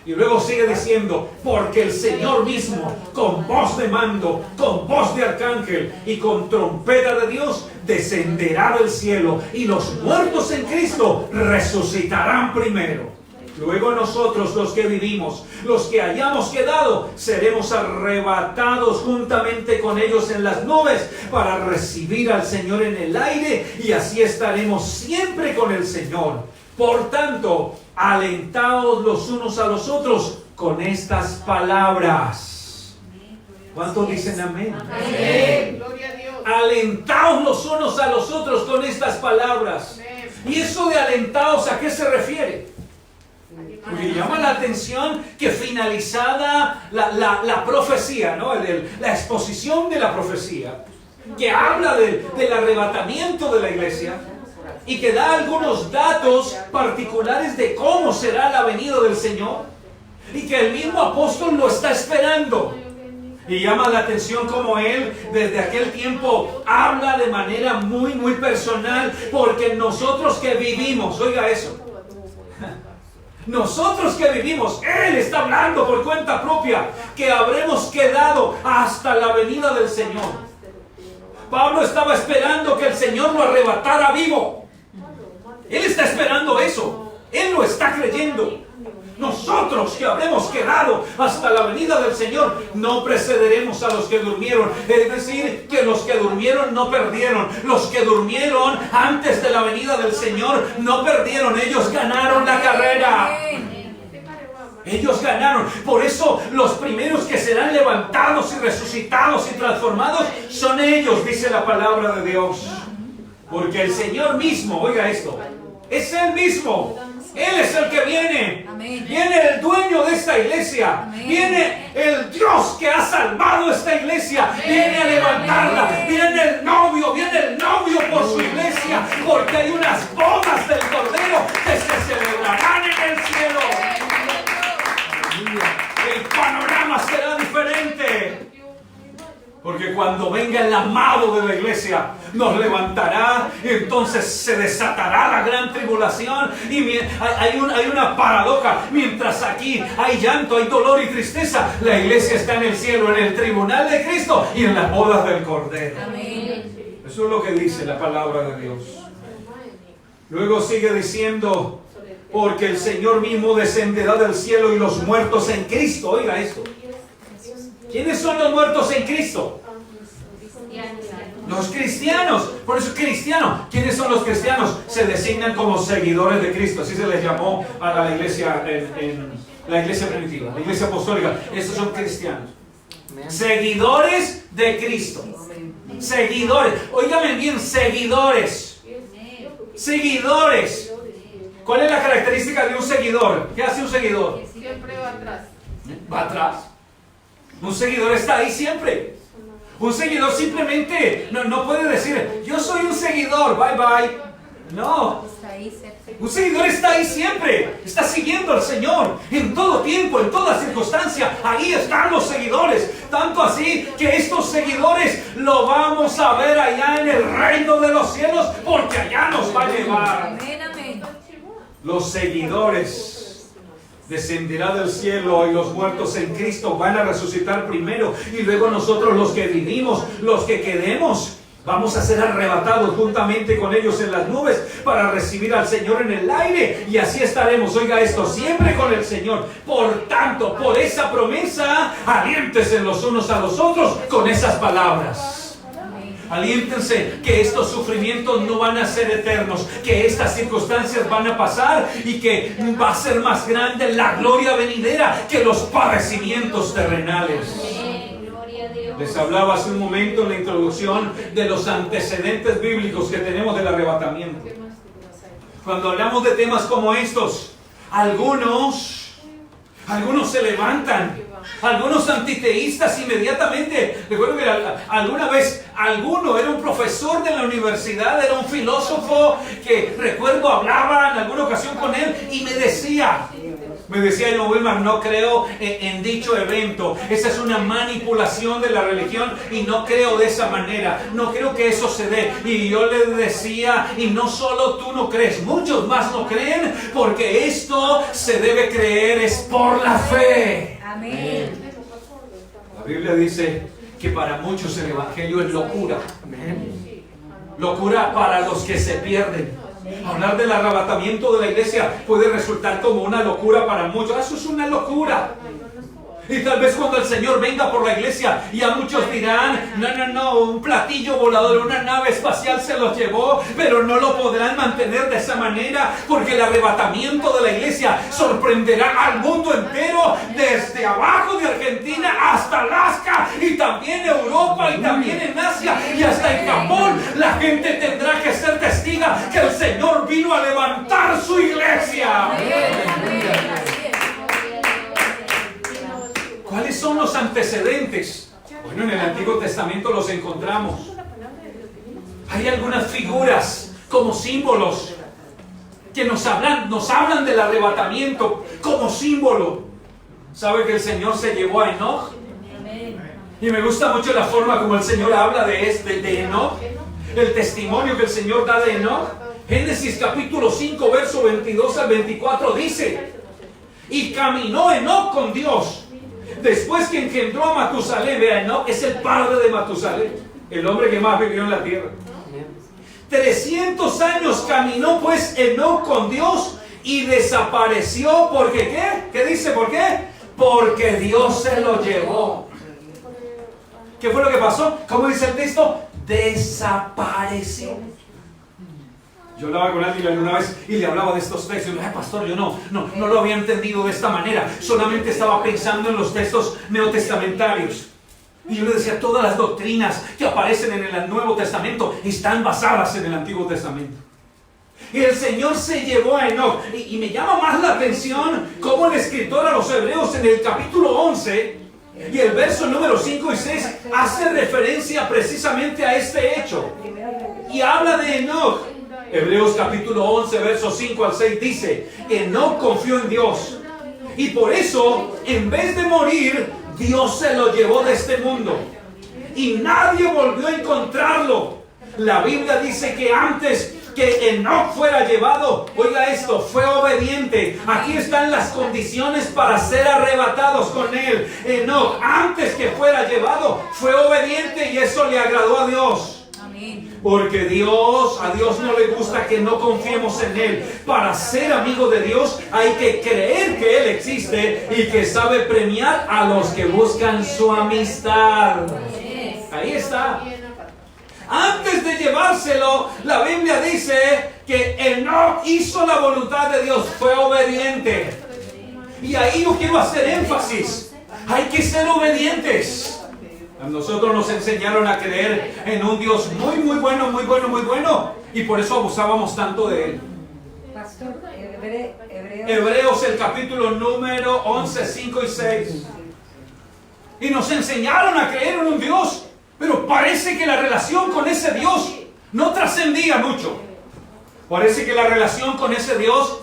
Y luego sigue diciendo, porque el Señor mismo, con voz de mando, con voz de arcángel y con trompeta de Dios, descenderá del cielo, y los muertos en Cristo resucitarán primero. Luego nosotros, los que vivimos, los que hayamos quedado, seremos arrebatados juntamente con ellos en las nubes para recibir al Señor en el aire, y así estaremos siempre con el Señor. Por tanto, alentaos los unos a los otros con estas palabras. ¿Cuántos dicen amén? Amén. Gloria a Dios. Alentaos los unos a los otros con estas palabras. ¿Y eso de alentaos a qué se refiere? Porque llama la atención que finalizada la profecía, ¿no? La exposición de la profecía, que habla del arrebatamiento de la iglesia y que da algunos datos particulares de cómo será la venida del Señor, y que el mismo apóstol lo está esperando. Y llama la atención como él desde aquel tiempo habla de manera muy, muy personal, porque nosotros que vivimos, oiga eso, Nosotros que vivimos, Él está hablando por cuenta propia, que habremos quedado hasta la venida del Señor. Pablo estaba esperando que el Señor lo arrebatara vivo. Él está esperando eso. Él lo está creyendo. Nosotros que habremos quedado hasta la venida del Señor, no precederemos a los que durmieron. Es decir, que los que durmieron no perdieron. Los que durmieron antes de la venida del Señor no perdieron. Ellos ganaron la carrera. Ellos ganaron. Por eso los primeros que serán levantados y resucitados y transformados son ellos, dice la palabra de Dios. Porque el Señor mismo, oiga esto, es Él mismo. Él es el que viene. Amén. Viene el dueño de esta iglesia. Amén. Viene el Dios que ha salvado esta iglesia. Viene a levantarla. Viene el novio por su iglesia. Porque hay unas bodas del Cordero que se celebrarán en el cielo. El panorama será diferente. Porque cuando venga el amado de la iglesia, nos levantará y entonces se desatará la gran tribulación. Y hay una paradoja. Mientras aquí hay llanto, hay dolor y tristeza, la iglesia está en el cielo, en el tribunal de Cristo y en las bodas del Cordero. Amén. Eso es lo que dice la palabra de Dios. Luego sigue diciendo, porque el Señor mismo descenderá del cielo y los muertos en Cristo. Oiga esto. ¿Quiénes son los muertos en Cristo? Los cristianos. Por eso cristiano. ¿Quiénes son los cristianos? Se designan como seguidores de Cristo. Así se les llamó a la iglesia en la iglesia primitiva, la iglesia apostólica. Estos son cristianos. Seguidores de Cristo. Seguidores. Óigame bien, seguidores. Seguidores. ¿Cuál es la característica de un seguidor? ¿Qué hace un seguidor? Siempre va atrás. Va atrás. Un seguidor está ahí siempre. Un seguidor simplemente no puede decir, yo soy un seguidor, bye bye. No. Un seguidor está ahí siempre. Está siguiendo al Señor en todo tiempo, en toda circunstancia. Ahí están los seguidores. Tanto así que estos seguidores lo vamos a ver allá en el reino de los cielos, porque allá nos va a llevar. Amén, amén. Los seguidores descenderá del cielo y los muertos en Cristo van a resucitar primero y luego nosotros los que vivimos, los que quedemos, vamos a ser arrebatados juntamente con ellos en las nubes para recibir al Señor en el aire y así estaremos, oiga esto, siempre con el Señor. Por tanto, por esa promesa, aliéntense los unos a los otros con esas palabras. Aliéntense que estos sufrimientos no van a ser eternos, que estas circunstancias van a pasar y que va a ser más grande la gloria venidera que los padecimientos terrenales. Les hablaba hace un momento en la introducción de los antecedentes bíblicos que tenemos del arrebatamiento. Cuando hablamos de temas como estos, algunos se levantan. Algunos antiteístas inmediatamente. Recuerdo que alguna vez alguno era un profesor de la universidad, era un filósofo que recuerdo hablaba en alguna ocasión con él y me decía, no, Wilmar, no creo en dicho evento. Esa es una manipulación de la religión y no creo de esa manera. No creo que eso se dé. Y yo le decía, y no solo tú no crees, muchos más no creen, porque esto se debe creer es por la fe. Amén. La Biblia dice que para muchos el Evangelio es locura. Locura para los que se pierden. Hablar del arrebatamiento de la iglesia puede resultar como una locura para muchos. Eso es una locura. Y tal vez cuando el Señor venga por la iglesia, ya muchos dirán, no, un platillo volador, una nave espacial se los llevó, pero no lo podrán mantener de esa manera, porque el arrebatamiento de la iglesia sorprenderá al mundo entero, desde abajo de Argentina hasta Alaska, y también Europa, y también en Asia, y hasta en Japón. La gente tendrá que ser testiga que el Señor vino a levantar su iglesia. ¿Cuáles son los antecedentes? Bueno, en el Antiguo Testamento los encontramos. Hay algunas figuras como símbolos que nos hablan del arrebatamiento como símbolo. ¿Sabe que el Señor se llevó a Enoch? Y me gusta mucho la forma como el Señor habla de Enoch. El testimonio que el Señor da de Enoch. Génesis capítulo 5, verso 22 al 24 dice: Y caminó Enoc con Dios. Después que engendró a Matusalén, vea, Enoc es el padre de Matusalén, el hombre que más vivió en la tierra. 300 años caminó pues Enoc con Dios y desapareció. ¿Porque qué? ¿Qué dice? ¿Por qué? Porque Dios se lo llevó. ¿Qué fue lo que pasó? ¿Cómo dice el texto? Desapareció. Yo hablaba con alguien una vez y le hablaba de estos textos. Y me dijo, pastor, yo no lo había entendido de esta manera. Solamente estaba pensando en los textos neotestamentarios. Y yo le decía, todas las doctrinas que aparecen en el Nuevo Testamento están basadas en el Antiguo Testamento. Y el Señor se llevó a Enoc. Y me llama más la atención cómo el escritor a los Hebreos en el capítulo 11 y el verso número 5 y 6 hace referencia precisamente a este hecho. Y habla de Enoc. Hebreos capítulo 11, versos 5 al 6 dice, Enoc confió en Dios. Y por eso, en vez de morir, Dios se lo llevó de este mundo. Y nadie volvió a encontrarlo. La Biblia dice que antes que Enoc fuera llevado, oiga esto, fue obediente. Aquí están las condiciones para ser arrebatados con él. Enoc, antes que fuera llevado, fue obediente y eso le agradó a Dios. Porque a Dios no le gusta que no confiemos en Él. Para ser amigo de Dios hay que creer que Él existe y que sabe premiar a los que buscan su amistad. Ahí está. Antes de llevárselo, la Biblia dice que Enoc hizo la voluntad de Dios, fue obediente. Y ahí yo quiero hacer énfasis. Hay que ser obedientes. A nosotros nos enseñaron a creer en un Dios muy, muy bueno, muy bueno, muy bueno. Y por eso abusábamos tanto de Él. Pastor, Hebreos el capítulo número 11, 5 y 6. Y nos enseñaron a creer en un Dios. Pero parece que la relación con ese Dios no trascendía mucho. Parece que la relación con ese Dios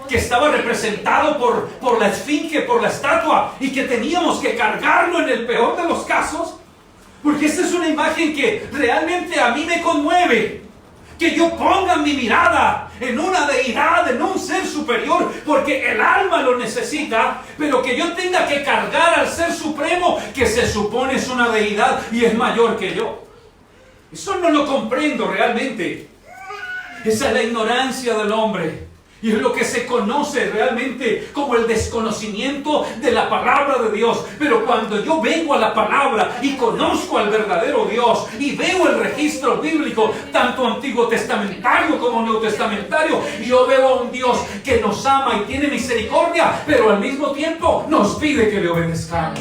que estaba representado por la esfinge, por la estatua, y que teníamos que cargarlo en el peor de los casos, porque esta es una imagen que realmente a mí me conmueve. Que yo ponga mi mirada en una deidad, en un ser superior, porque el alma lo necesita, pero que yo tenga que cargar al ser supremo, que se supone es una deidad y es mayor que yo. Eso no lo comprendo realmente. Esa es la ignorancia del hombre. Y es lo que se conoce realmente como el desconocimiento de la palabra de Dios. Pero cuando yo vengo a la palabra y conozco al verdadero Dios y veo el registro bíblico, tanto antiguo testamentario como neotestamentario, yo veo a un Dios que nos ama y tiene misericordia, pero al mismo tiempo nos pide que le obedezcamos.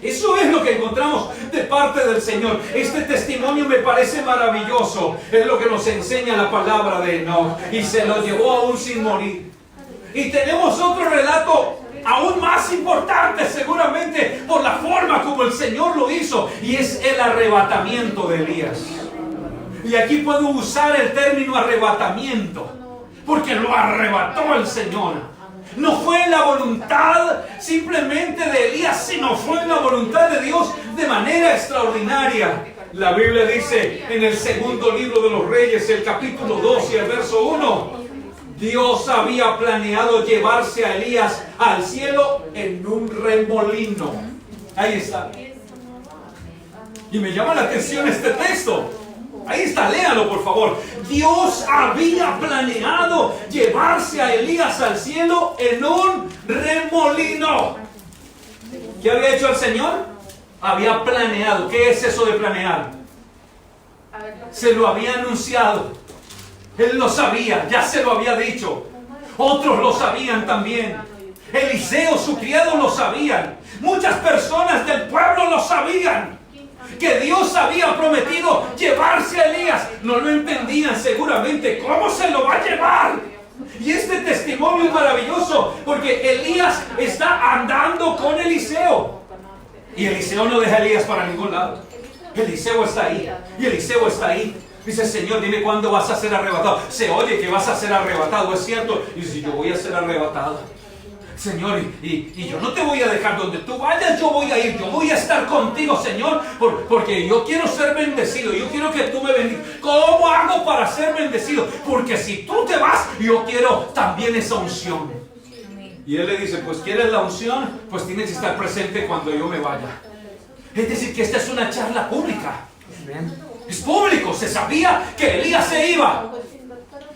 Eso es lo que encontramos de parte del Señor. Este testimonio me parece maravilloso. Es lo que nos enseña la palabra de Enoc. Y se lo llevó aún sin morir. Y tenemos otro relato aún más importante, seguramente, por la forma como el Señor lo hizo. Y es el arrebatamiento de Elías. Y aquí puedo usar el término arrebatamiento, porque lo arrebató el Señor. No fue la voluntad simplemente de Elías, sino fue la voluntad de Dios de manera extraordinaria. La Biblia dice en el segundo libro de los Reyes, el capítulo 2 y el verso 1, Dios había planeado llevarse a Elías al cielo en un remolino. Ahí está. Y me llama la atención este texto. Ahí está, léalo por favor. Dios había planeado llevarse a Elías al cielo en un remolino. ¿Qué había hecho el Señor? Había planeado. ¿Qué es eso de planear? Se lo había anunciado. Él lo sabía, ya se lo había dicho. Otros lo sabían también. Eliseo, su criado, lo sabían. Muchas personas del pueblo lo sabían. Que Dios había prometido llevarse a Elías. No lo entendían seguramente. ¿Cómo se lo va a llevar? Y este testimonio es maravilloso, porque Elías está andando con Eliseo. Y Eliseo no deja a Elías para ningún lado. Eliseo está ahí. Y Eliseo está ahí. Dice, Señor, dime cuándo vas a ser arrebatado. Se oye que vas a ser arrebatado, es cierto. Y dice, yo voy a ser arrebatado. Señor, y yo no te voy a dejar donde tú vayas, yo voy a ir, yo voy a estar contigo, Señor, porque yo quiero ser bendecido, yo quiero que tú me bendigas. ¿Cómo hago para ser bendecido? Porque si tú te vas, yo quiero también esa unción. Y él le dice, pues ¿quieres la unción? Pues tienes que estar presente cuando yo me vaya. Es decir, que esta es una charla pública. Es público, se sabía que Elías se iba.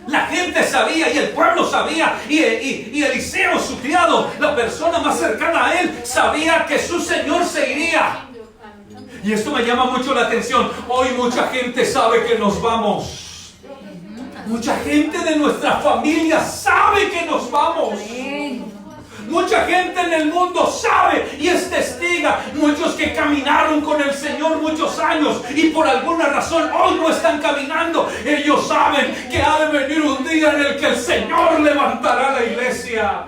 La gente sabía y el pueblo sabía y Eliseo, su criado, la persona más cercana a él, sabía que su Señor se iría. Y esto me llama mucho la atención. Hoy mucha gente sabe que nos vamos. Mucha gente de nuestra familia sabe que nos vamos. Mucha gente en el mundo sabe y es testiga. Muchos que caminaron con el Señor muchos años y por alguna razón hoy no están caminando. Ellos saben que ha de venir un día en el que el Señor levantará la iglesia.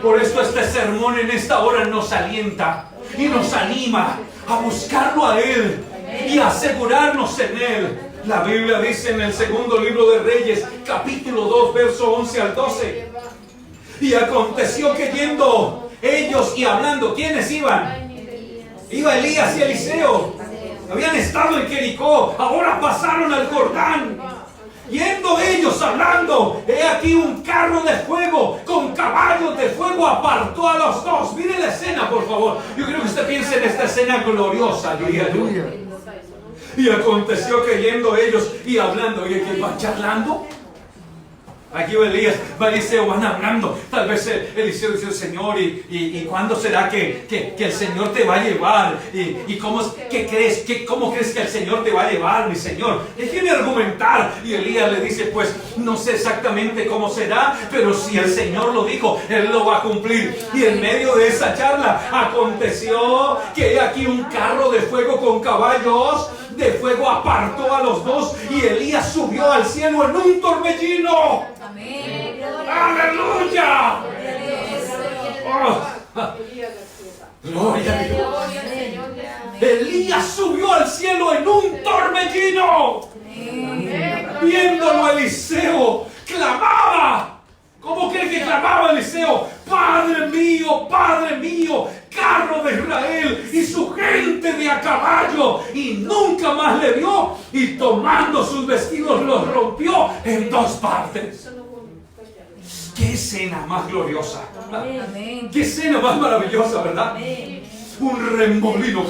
Por esto este sermón en esta hora nos alienta y nos anima a buscarlo a Él y a asegurarnos en Él. La Biblia dice en el segundo libro de Reyes, capítulo 2, verso 11 al 12. Y aconteció que yendo ellos y hablando, ¿quiénes iban? Iba Elías y Eliseo. Habían estado en Jericó, ahora pasaron al Jordán. Yendo ellos hablando, he aquí un carro de fuego con caballos de fuego apartó a los dos. Mire la escena, por favor. Yo creo que usted piense en esta escena gloriosa, diría yo. Y aconteció que yendo ellos y hablando, ¿y que van charlando? Aquí va Elías, va Eliseo, van hablando. Tal vez Eliseo dice, Señor, ¿y cuándo será que el Señor te va a llevar? ¿Y cómo crees que el Señor te va a llevar, mi Señor? Déjeme argumentar. Y Elías le dice, pues no sé exactamente cómo será, pero si el Señor lo dijo, Él lo va a cumplir. Y en medio de esa charla aconteció que he aquí un carro de fuego con caballos de fuego apartó a los dos y Elías subió al cielo en un torbellino. Amén. ¡Aleluya! Oh. Gloria a Dios. Elías subió al cielo en un torbellino. Viéndolo Eliseo, clamaba. ¿Cómo cree que clamaba Eliseo? Padre mío, carro de Israel y su gente de a caballo. Y nunca más le vio. Y tomando sus vestidos los rompió en dos partes. ¡Qué escena más gloriosa! Amén. ¡Qué escena más maravillosa!, ¿verdad? Un remolino.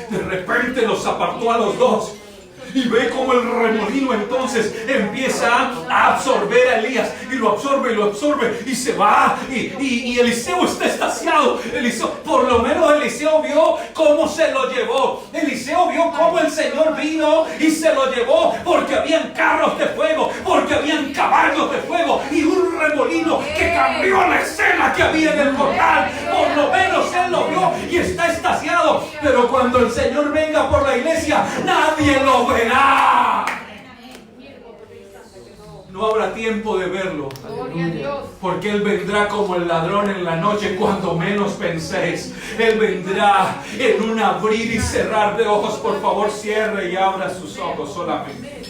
De repente los apartó a los dos. Y ve cómo el remolino entonces empieza a absorber a Elías. Y lo absorbe y se va. Y Eliseo está extasiado. Por lo menos Eliseo vio cómo se lo llevó. Eliseo vio cómo el Señor vino y se lo llevó. Porque habían carros de fuego, porque habían caballos de fuego y un remolino que cambió la escena que había en el Jordán. Por lo menos él lo vio y está extasiado. Pero cuando el Señor venga por la iglesia, nadie lo verá. No habrá tiempo de verlo. Porque Él vendrá como el ladrón en la noche cuando menos penséis. Él vendrá en un abrir y cerrar de ojos. Por favor, cierre y abra sus ojos solamente.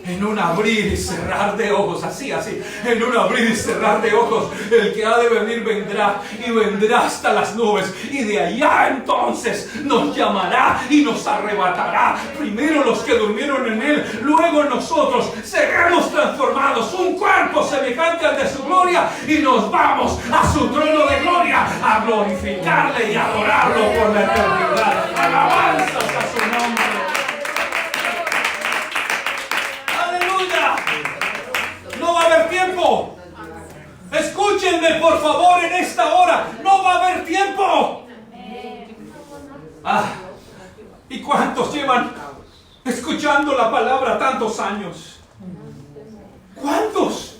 En un abrir y cerrar de ojos, así, en un abrir y cerrar de ojos, el que ha de venir vendrá y vendrá hasta las nubes y de allá entonces nos llamará y nos arrebatará. Primero los que durmieron en Él, luego nosotros seremos transformados, un cuerpo semejante al de su gloria y nos vamos a su trono de gloria a glorificarle y adorarlo por la eternidad. Alabanzas a su nombre. No va a haber tiempo. Escúchenme por favor en esta hora. No va a haber tiempo. ¿Y cuántos llevan escuchando la palabra tantos años? ¿Cuántos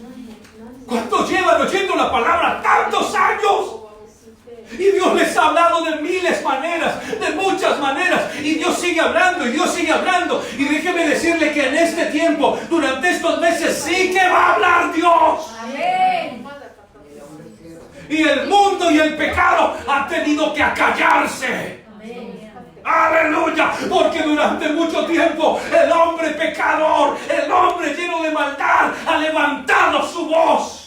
llevan oyendo la palabra tantos años? Y Dios les ha hablado de miles maneras, de muchas maneras. Y Dios sigue hablando y Dios sigue hablando. Y déjeme decirle que en este tiempo, durante estos meses, sí que va a hablar Dios. Amén. Y el mundo y el pecado han tenido que acallarse. Aleluya, porque durante mucho tiempo el hombre pecador, el hombre lleno de maldad ha levantado su voz.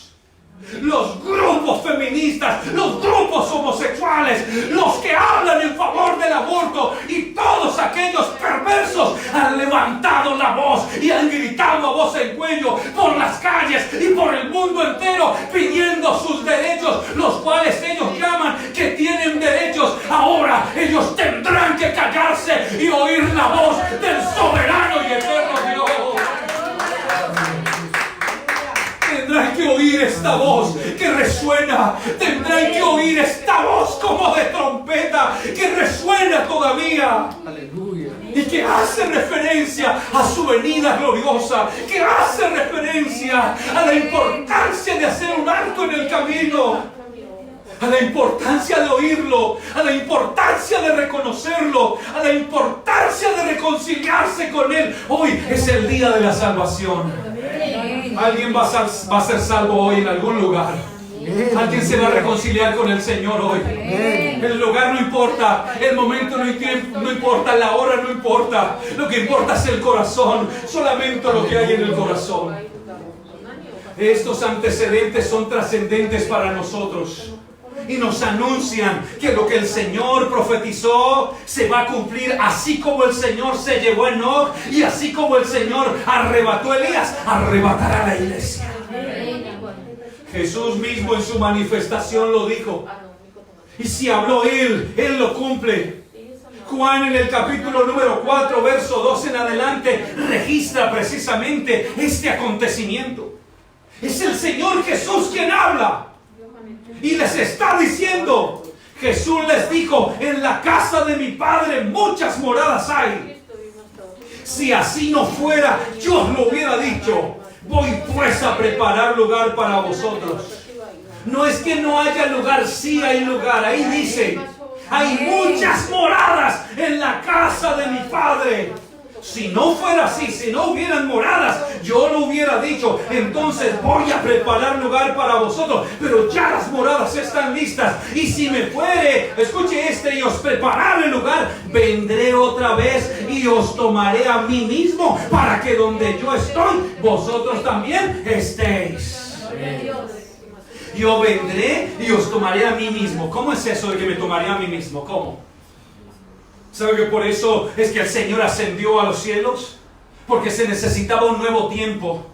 Los grupos grupos feministas, los grupos homosexuales, los que hablan en favor del aborto y todos aquellos perversos han levantado la voz y han gritado a voz en cuello por las calles y por el mundo entero pidiendo sus derechos, los cuales ellos llaman que tienen derechos. Ahora ellos tendrán que callarse y oír la voz del soberano y eterno Dios. Tendrán que oír esta voz que resuena. Tendrán que oír esta voz como de trompeta que resuena todavía. Aleluya. Y que hace referencia a su venida gloriosa. Que hace referencia a la importancia de hacer un alto en el camino. A la importancia de oírlo, a la importancia de reconocerlo, a la importancia de reconciliarse con Él. Hoy es el día de la salvación. Alguien va a ser salvo hoy en algún lugar. Alguien se va a reconciliar con el Señor hoy. El lugar no importa, el momento no importa, la hora no importa. Lo que importa es el corazón, solamente lo que hay en el corazón. Estos antecedentes son trascendentes para nosotros. Y nos anuncian que lo que el Señor profetizó se va a cumplir, así como el Señor se llevó a Enoch y así como el Señor arrebató a Elías, arrebatará a la iglesia. Jesús mismo en su manifestación lo dijo. Y si habló Él lo cumple. Juan en el capítulo número 4, verso 2 en adelante, registra precisamente este acontecimiento. Es el Señor Jesús quien habla. Y les está diciendo, Jesús les dijo, en la casa de mi Padre muchas moradas hay. Si así no fuera, yo os lo hubiera dicho. Voy pues a preparar lugar para vosotros. No es que no haya lugar, sí hay lugar. Ahí dice, hay muchas moradas en la casa de mi Padre. Si no fuera así, si no hubieran moradas, yo lo hubiera dicho. Entonces voy a preparar lugar para vosotros. Pero ya las moradas están listas. Y si me fuere, escuche y os prepararé lugar, vendré otra vez y os tomaré a mí mismo, para que donde yo estoy, vosotros también estéis. Yo vendré y os tomaré a mí mismo. ¿Cómo es eso de que me tomaré a mí mismo? ¿Cómo? ¿Sabe que por eso es que el Señor ascendió a los cielos? Porque se necesitaba un nuevo tiempo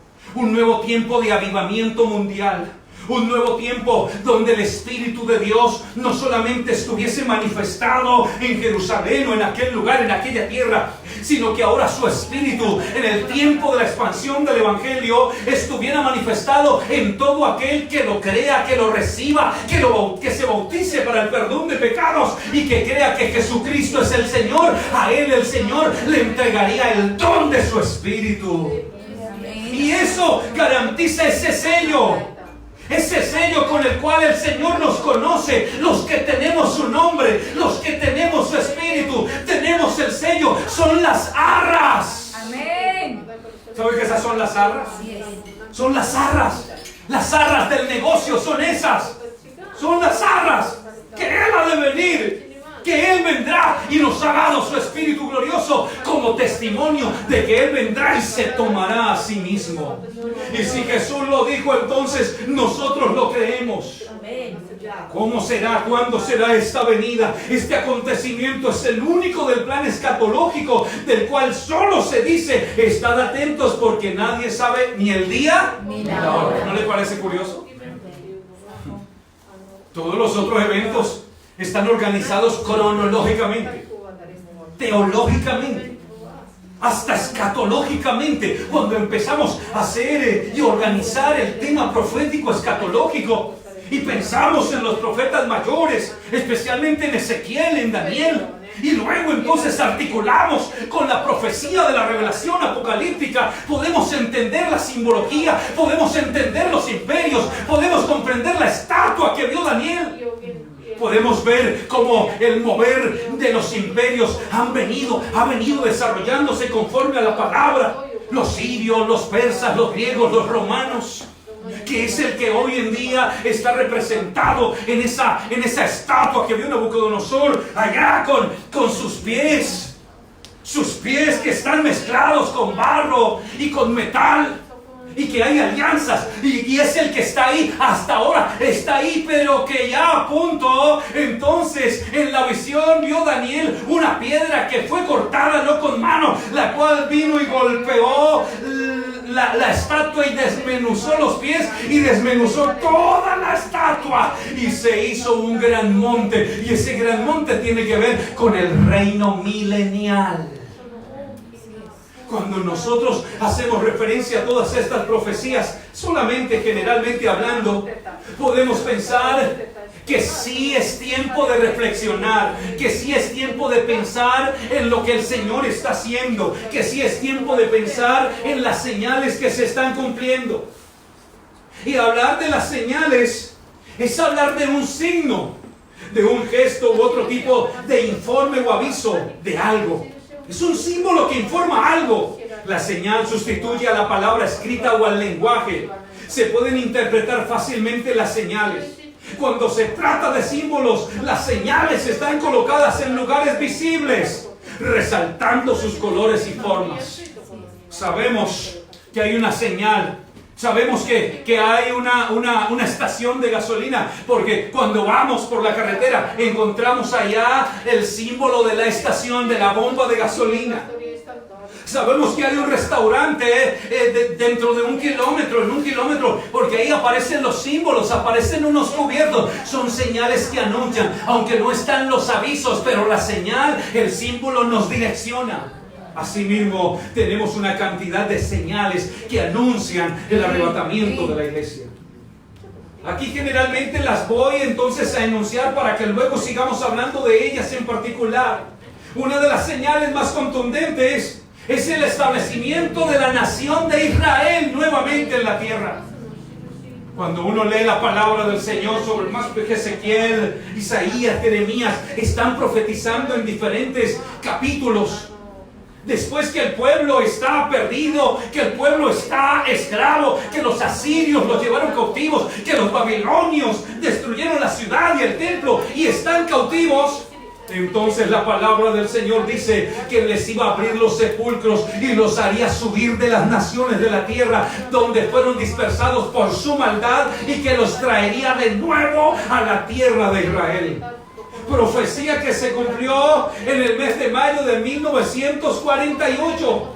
de avivamiento mundial. Un nuevo tiempo donde el Espíritu de Dios no solamente estuviese manifestado en Jerusalén o en aquel lugar, en aquella tierra, sino que ahora su Espíritu, en el tiempo de la expansión del Evangelio, estuviera manifestado en todo aquel que lo crea, que lo reciba, que se bautice para el perdón de pecados y que crea que Jesucristo es el Señor. A Él el Señor le entregaría el don de su Espíritu. Y eso garantiza ese sello. Ese sello con el cual el Señor nos conoce. Los que tenemos su nombre, los que tenemos su Espíritu, tenemos el sello. Son las arras. Amén. ¿Sabe que esas son las arras? Son las arras. Las arras del negocio son esas. Son las arras. Que Él ha de venir. Que Él vendrá y nos ha dado su Espíritu glorioso como testimonio de que Él vendrá y se tomará a sí mismo. Y si Jesús lo dijo, entonces nosotros lo creemos. ¿Cómo será? ¿Cuándo será esta venida? Este acontecimiento es el único del plan escatológico, del cual solo se dice, estad atentos porque nadie sabe ni el día ni la hora. ¿No le parece curioso? Todos los otros eventos están organizados cronológicamente, teológicamente, hasta escatológicamente. Cuando empezamos a hacer y organizar el tema profético escatológico y pensamos en los profetas mayores, especialmente en Ezequiel, en Daniel, y luego entonces articulamos con la profecía de la revelación apocalíptica, podemos entender la simbología, podemos entender los imperios, podemos comprender la estatua que vio Daniel. Podemos ver cómo el mover de los imperios ha venido desarrollándose conforme a la palabra. Los sirios, los persas, los griegos, los romanos, que es el que hoy en día está representado en esa estatua que vio Nabucodonosor allá con sus pies que están mezclados con barro y con metal. y que hay alianzas, y es el que está ahí hasta ahora, está ahí, pero que ya a punto. Entonces en la visión vio Daniel una piedra que fue cortada no con mano, la cual vino y golpeó la estatua y desmenuzó los pies y desmenuzó toda la estatua, y se hizo un gran monte, y ese gran monte tiene que ver con el reino milenial. Cuando nosotros hacemos referencia a todas estas profecías, solamente generalmente hablando, podemos pensar que sí es tiempo de reflexionar, que sí es tiempo de pensar en lo que el Señor está haciendo, que sí es tiempo de pensar en las señales que se están cumpliendo. Y hablar de las señales es hablar de un signo, de un gesto u otro tipo de informe o aviso de algo. Es un símbolo que informa algo. La señal sustituye a la palabra escrita o al lenguaje. Se pueden interpretar fácilmente las señales. Cuando se trata de símbolos, las señales están colocadas en lugares visibles, resaltando sus colores y formas. Sabemos que hay una señal. Sabemos que hay una estación de gasolina, porque cuando vamos por la carretera encontramos allá el símbolo de la estación, de la bomba de gasolina. Sabemos que hay un restaurante dentro de 1 kilómetro, en 1 kilómetro, porque ahí aparecen los símbolos, aparecen unos cubiertos. Son señales que anuncian, aunque no están los avisos, pero la señal, el símbolo nos direcciona. Asimismo, tenemos una cantidad de señales que anuncian el arrebatamiento de la iglesia. Aquí generalmente las voy entonces a enunciar para que luego sigamos hablando de ellas en particular. Una de las señales más contundentes es el establecimiento de la nación de Israel nuevamente en la tierra. Cuando uno lee la palabra del Señor sobre más que Ezequiel, Isaías, Jeremías, están profetizando en diferentes capítulos. Después que el pueblo está perdido, que el pueblo está esclavo, que los asirios los llevaron cautivos, que los babilonios destruyeron la ciudad y el templo y están cautivos, entonces la palabra del Señor dice que les iba a abrir los sepulcros y los haría subir de las naciones de la tierra donde fueron dispersados por su maldad, y que los traería de nuevo a la tierra de Israel. Profecía que se cumplió en el mes de mayo de 1948,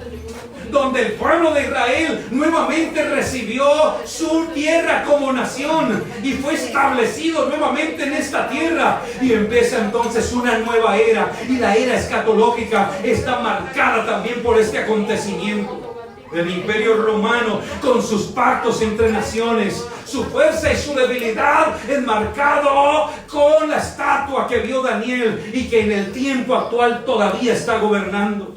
donde el pueblo de Israel nuevamente recibió su tierra como nación y fue establecido nuevamente en esta tierra, y empieza entonces una nueva era, y la era escatológica está marcada también por este acontecimiento. El imperio romano, con sus pactos entre naciones, su fuerza y su debilidad, enmarcado con la estatua que vio Daniel y que en el tiempo actual todavía está gobernando.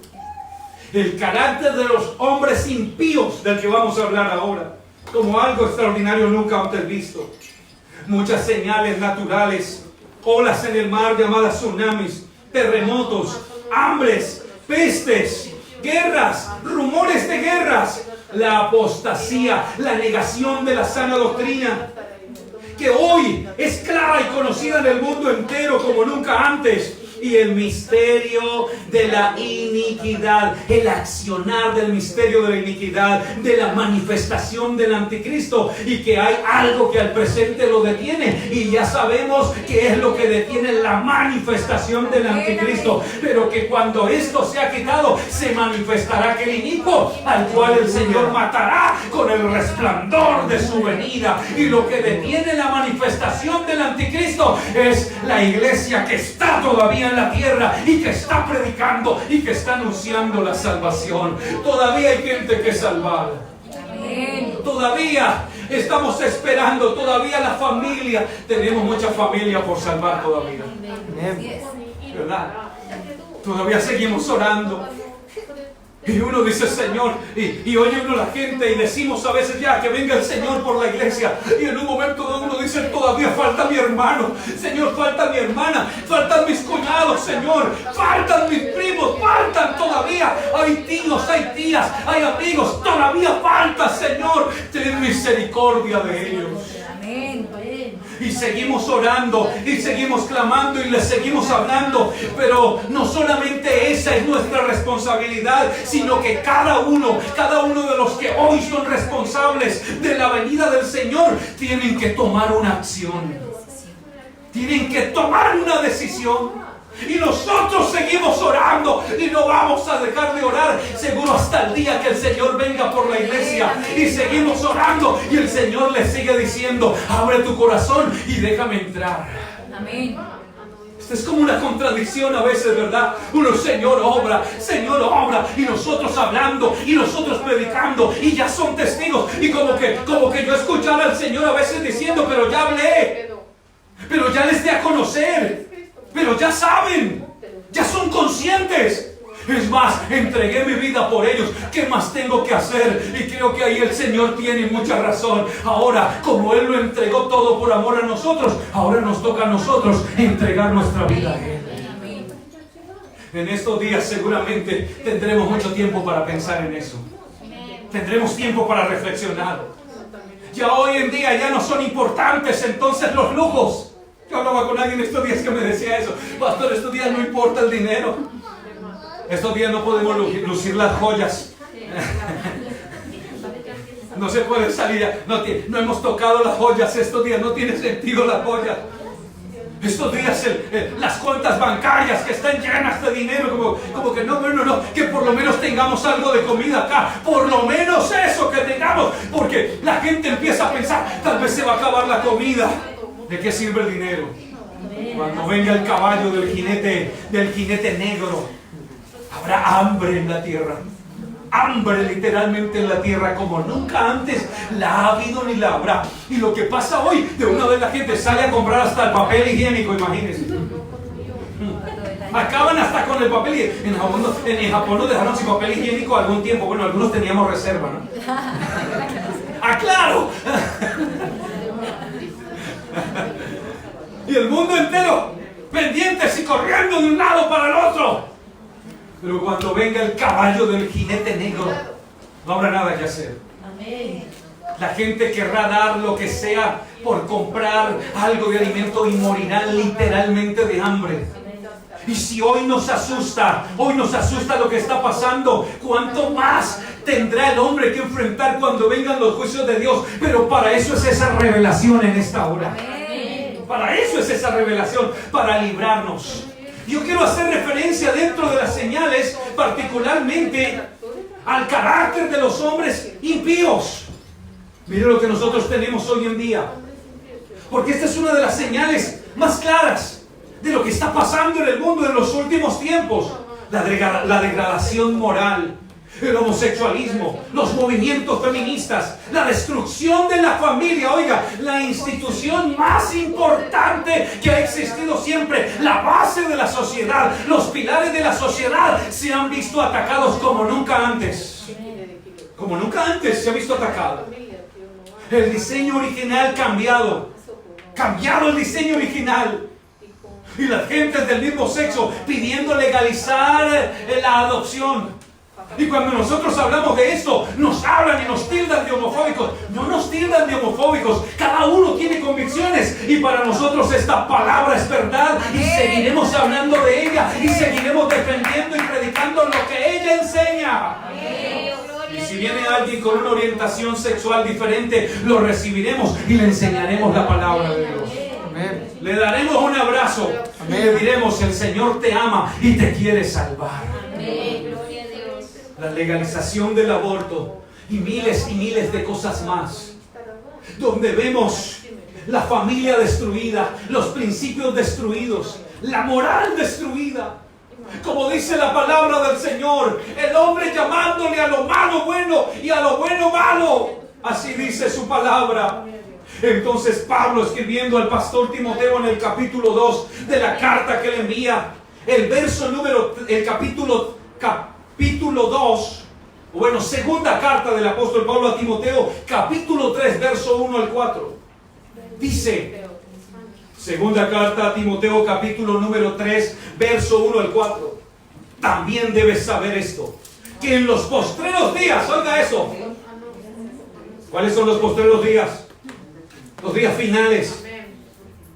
El carácter de los hombres impíos, del que vamos a hablar ahora, como algo extraordinario nunca antes visto. Muchas señales naturales, olas en el mar llamadas tsunamis, terremotos, hambres, pestes, guerras, rumores de guerras, la apostasía, la negación de la sana doctrina, que hoy es clara y conocida en el mundo entero como nunca antes. Y el misterio de la iniquidad, el accionar del misterio de la iniquidad, de la manifestación del anticristo, y que hay algo que al presente lo detiene, y ya sabemos que es lo que detiene la manifestación del anticristo, pero que cuando esto sea quitado, se manifestará aquel inicuo al cual el Señor matará con el resplandor de su venida. Y lo que detiene la manifestación del anticristo es la iglesia que está todavía en la tierra y que está predicando y que está anunciando la salvación. Todavía hay gente que salvar. Todavía estamos esperando, todavía la familia, tenemos mucha familia por salvar todavía, ¿verdad? Todavía seguimos orando. Y uno dice Señor, y oye uno la gente y decimos a veces ya que venga el Señor por la iglesia, y en un momento uno dice todavía falta mi hermano, Señor, falta mi hermana, faltan mis cuñados, Señor, faltan mis primos, faltan todavía, hay tíos, hay tías, hay amigos, todavía falta, Señor, ten misericordia de ellos. Y seguimos orando y seguimos clamando y le seguimos hablando. Pero no solamente esa es nuestra responsabilidad, sino que cada uno de los que hoy son responsables de la venida del Señor tienen que tomar una acción. Tienen que tomar una decisión. Y nosotros seguimos orando y no vamos a dejar de orar, seguro hasta el día que el Señor venga por la iglesia. Y seguimos orando y el Señor le sigue diciendo: abre tu corazón y déjame entrar. Amén. Esto es como una contradicción a veces, ¿verdad? Uno, Señor obra, y nosotros hablando y nosotros predicando y ya son testigos. Y como que yo escuchara al Señor a veces diciendo: pero ya hablé, pero ya les di a conocer, pero ya saben, ya son conscientes. Es más, entregué mi vida por ellos. ¿Qué más tengo que hacer? Y creo que ahí el Señor tiene mucha razón. Ahora, como Él lo entregó todo por amor a nosotros, ahora nos toca a nosotros entregar nuestra vida a Él. En estos días seguramente tendremos mucho tiempo para pensar en eso. Tendremos tiempo para reflexionar. Ya hoy en día ya no son importantes entonces los lujos. Yo hablaba con alguien estos días que me decía eso: pastor, estos días no importa el dinero. Estos días no podemos lucir las joyas. No se puede salir ya. No hemos tocado las joyas estos días. No tiene sentido las joyas. Estos días las cuentas bancarias que están llenas de dinero, como que no, que por lo menos tengamos algo de comida acá, por lo menos eso que tengamos, porque la gente empieza a pensar: tal vez se va a acabar la comida. ¿De qué sirve el dinero? Cuando venga el caballo del jinete negro, habrá hambre en la tierra. Hambre literalmente en la tierra como nunca antes la ha habido ni la habrá. Y lo que pasa hoy, de una vez la gente sale a comprar hasta el papel higiénico, imagínense. Acaban hasta con el papel higiénico. En Japón nos dejaron sin papel higiénico algún tiempo. Bueno, algunos teníamos reserva, ¿no? ¡Ah, claro! Y el mundo entero pendientes y corriendo de un lado para el otro. Pero cuando venga el caballo del jinete negro, no habrá nada que hacer. Amén. La gente querrá dar lo que sea por comprar algo de alimento y morirán literalmente de hambre. Y si hoy nos asusta lo que está pasando, ¿cuánto más tendrá el hombre que enfrentar cuando vengan los juicios de Dios? Pero para eso es esa revelación en esta hora. Para eso es esa revelación, para librarnos. Yo quiero hacer referencia dentro de las señales, particularmente al carácter de los hombres impíos. Mire lo que nosotros tenemos hoy en día, porque esta es una de las señales más claras de lo que está pasando en el mundo en los últimos tiempos. La degradación moral, el homosexualismo, los movimientos feministas, la destrucción de la familia. Oiga, la institución más importante que ha existido siempre, la base de la sociedad, los pilares de la sociedad se han visto atacados como nunca antes. Como nunca antes se ha visto atacado. El diseño original cambiado el diseño original. Y las gentes del mismo sexo pidiendo legalizar la adopción. Y cuando nosotros hablamos de esto, nos hablan y nos tildan de homofóbicos. No nos tildan de homofóbicos. Cada uno tiene convicciones. Y para nosotros esta palabra es verdad. Y seguiremos hablando de ella. Y seguiremos defendiendo y predicando lo que ella enseña. Y si viene alguien con una orientación sexual diferente, lo recibiremos y le enseñaremos la palabra de Dios. Amén. Le daremos un abrazo. Amén. Y le diremos: el Señor te ama y te quiere salvar. Amén. Gloria a Dios. La legalización del aborto y miles de cosas más, donde vemos la familia destruida, los principios destruidos, la moral destruida. Como dice la palabra del Señor, el hombre llamándole a lo malo bueno y a lo bueno malo. Así dice su palabra. Entonces Pablo, escribiendo al pastor Timoteo en el capítulo 2 de la carta que le envía, el capítulo 2, bueno, segunda carta del apóstol Pablo a Timoteo, capítulo 3, verso 1 al 4. Dice, segunda carta a Timoteo, capítulo número 3, verso 1 al 4. También debes saber esto, que en los postreros días, oiga eso. ¿Cuáles son los postreros días? Los días finales.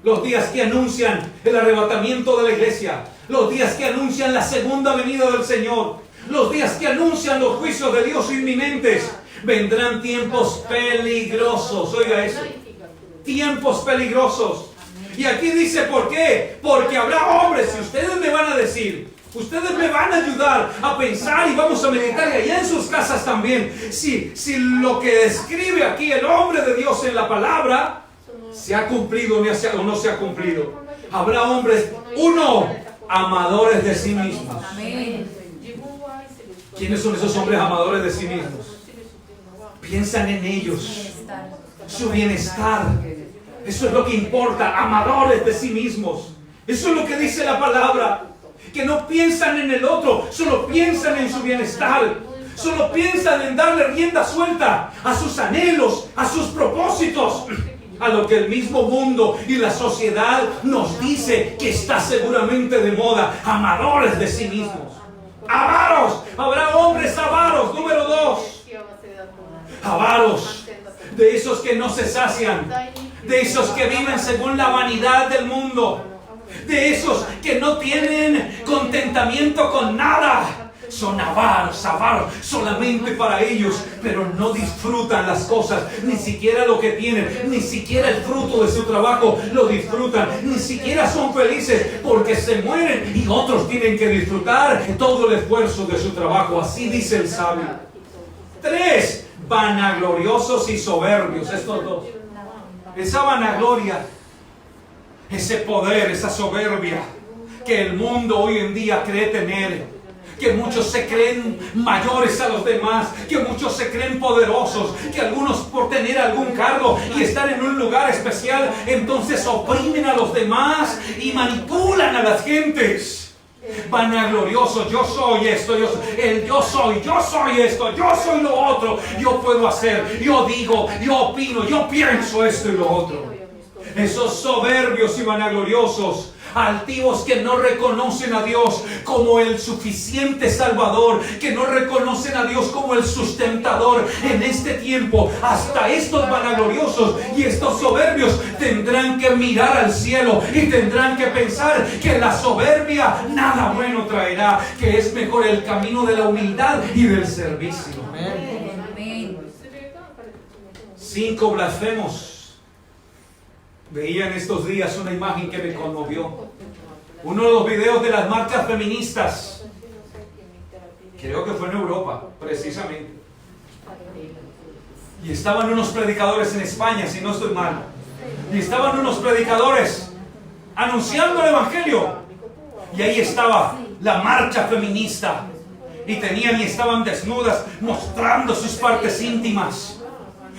Los días que anuncian el arrebatamiento de la iglesia. Los días que anuncian la segunda venida del Señor. Los días que anuncian los juicios de Dios inminentes. Vendrán tiempos peligrosos. Oiga eso. Tiempos peligrosos. Y aquí dice ¿por qué? Porque habrá hombres, y ustedes me van a decir, ustedes me van a ayudar a pensar y vamos a meditar, y allá en sus casas también, si lo que describe aquí el hombre de Dios en la palabra se ha cumplido o no se ha cumplido. Habrá hombres, uno, amadores de sí mismos. ¿Quiénes son esos hombres amadores de sí mismos? Piensan en ellos, su bienestar. Eso es lo que importa, amadores de sí mismos. Eso es lo que dice la palabra. Que no piensan en el otro, solo piensan en su bienestar. Solo piensan en darle rienda suelta a sus anhelos, a sus propósitos. A lo que el mismo mundo y la sociedad nos dice que está seguramente de moda. Amadores de sí mismos. Avaros. Habrá hombres avaros. Número 2. Avaros. De esos que no se sacian. De esos que viven según la vanidad del mundo. De esos que no tienen contentamiento con nada. Son avaros, solamente para ellos, pero no disfrutan las cosas, ni siquiera lo que tienen, ni siquiera el fruto de su trabajo lo disfrutan, ni siquiera son felices porque se mueren y otros tienen que disfrutar todo el esfuerzo de su trabajo. Así dice el sabio. 3, vanagloriosos y soberbios. Estos dos. Esa vanagloria, ese poder, esa soberbia que el mundo hoy en día cree tener. Que muchos se creen mayores a los demás, que muchos se creen poderosos, que algunos por tener algún cargo y estar en un lugar especial, entonces oprimen a los demás y manipulan a las gentes. Vanagloriosos, yo soy esto, yo soy esto, yo soy lo otro, yo puedo hacer, yo digo, yo opino, yo pienso esto y lo otro. Esos soberbios y vanagloriosos, altivos, que no reconocen a Dios como el suficiente Salvador, que no reconocen a Dios como el sustentador en este tiempo. Hasta estos vanagloriosos y estos soberbios tendrán que mirar al cielo y tendrán que pensar que la soberbia nada bueno traerá, que es mejor el camino de la humildad y del servicio. Amén. 5 blasfemos. Veía en estos días una imagen que me conmovió. Uno de los videos de las marchas feministas. Creo que fue en Europa, precisamente. Y estaban unos predicadores en España, si no estoy mal. Y estaban unos predicadores anunciando el evangelio. Y ahí estaba la marcha feminista. Y estaban desnudas, mostrando sus partes íntimas.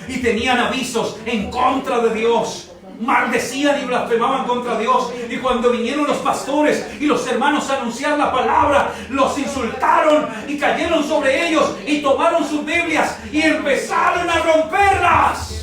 Y tenían avisos en contra de Dios. Maldecían y blasfemaban contra Dios. Y cuando vinieron los pastores y los hermanos a anunciar la palabra, los insultaron y cayeron sobre ellos y tomaron sus Biblias y empezaron a romperlas.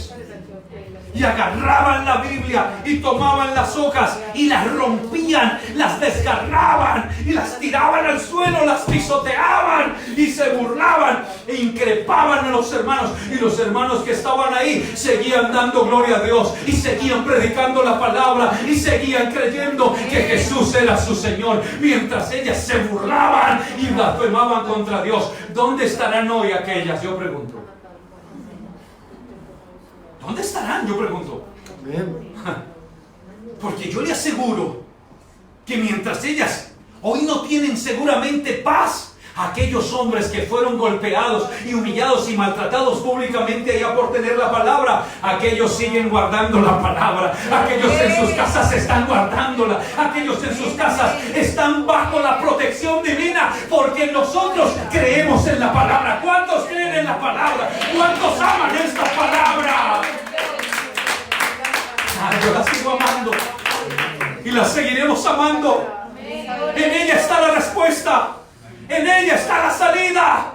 Y agarraban la Biblia y tomaban las hojas y las rompían, las desgarraban y las tiraban al suelo, las pisoteaban y se burlaban e increpaban a los hermanos. Y los hermanos que estaban ahí seguían dando gloria a Dios y seguían predicando la palabra y seguían creyendo que Jesús era su Señor, mientras ellas se burlaban y blasfemaban contra Dios. ¿Dónde estarán hoy aquellas? Yo pregunto. ¿Dónde estarán? Yo pregunto. Porque yo le aseguro que mientras ellas hoy no tienen seguramente paz, aquellos hombres que fueron golpeados y humillados y maltratados públicamente allá por tener la palabra, aquellos siguen guardando la palabra, aquellos en sus casas están guardándola, aquellos en sus casas están bajo la protección divina, porque nosotros creemos en la palabra. ¿Cuántos creen en la palabra? ¿Cuántos aman esta palabra? Yo la sigo amando y la seguiremos amando. En ella está la respuesta. En ella está la salida.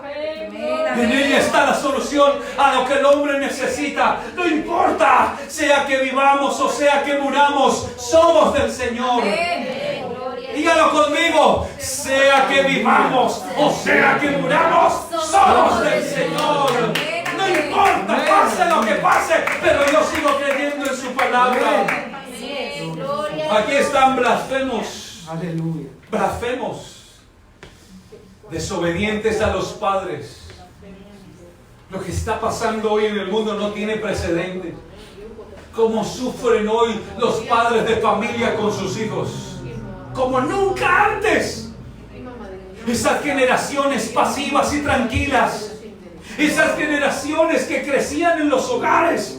En ella está la solución a lo que el hombre necesita. No importa, sea que vivamos o sea que muramos, somos del Señor. Dígalo conmigo. Sea que vivamos o sea que muramos, somos del Señor. No importa, pase lo que pase, pero yo sigo creyendo en su palabra. Aquí están blasfemos, Aleluya. blasfemos, desobedientes a los padres. Lo que está pasando hoy en el mundo no tiene precedente. Cómo sufren hoy los padres de familia con sus hijos, como nunca antes. Esas generaciones pasivas y tranquilas, esas generaciones que crecían en los hogares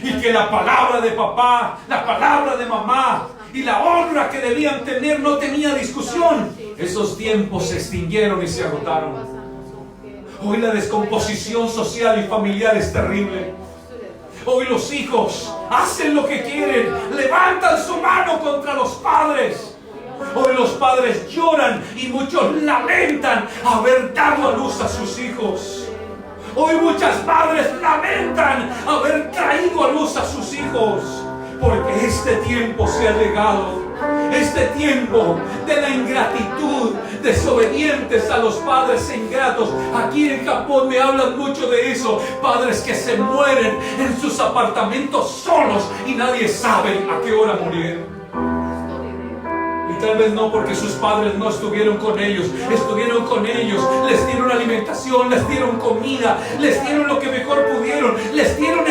y que la palabra de papá, la palabra de mamá y la honra que debían tener no tenía discusión. Esos tiempos se extinguieron y se agotaron. Hoy la descomposición social y familiar es terrible. Hoy los hijos hacen lo que quieren, levantan su mano contra los padres. Hoy los padres lloran y muchos lamentan haber dado a luz a sus hijos. Hoy muchas madres lamentan haber traído a luz a sus hijos, porque este tiempo se ha llegado. Este tiempo de la ingratitud, desobedientes a los padres ingratos. Aquí en Japón me hablan mucho de eso. Padres que se mueren en sus apartamentos solos y nadie sabe a qué hora murieron. Y tal vez no porque sus padres no estuvieron con ellos. Estuvieron con ellos, les dieron alimentación, les dieron comida, les dieron lo que mejor pudieron, les dieron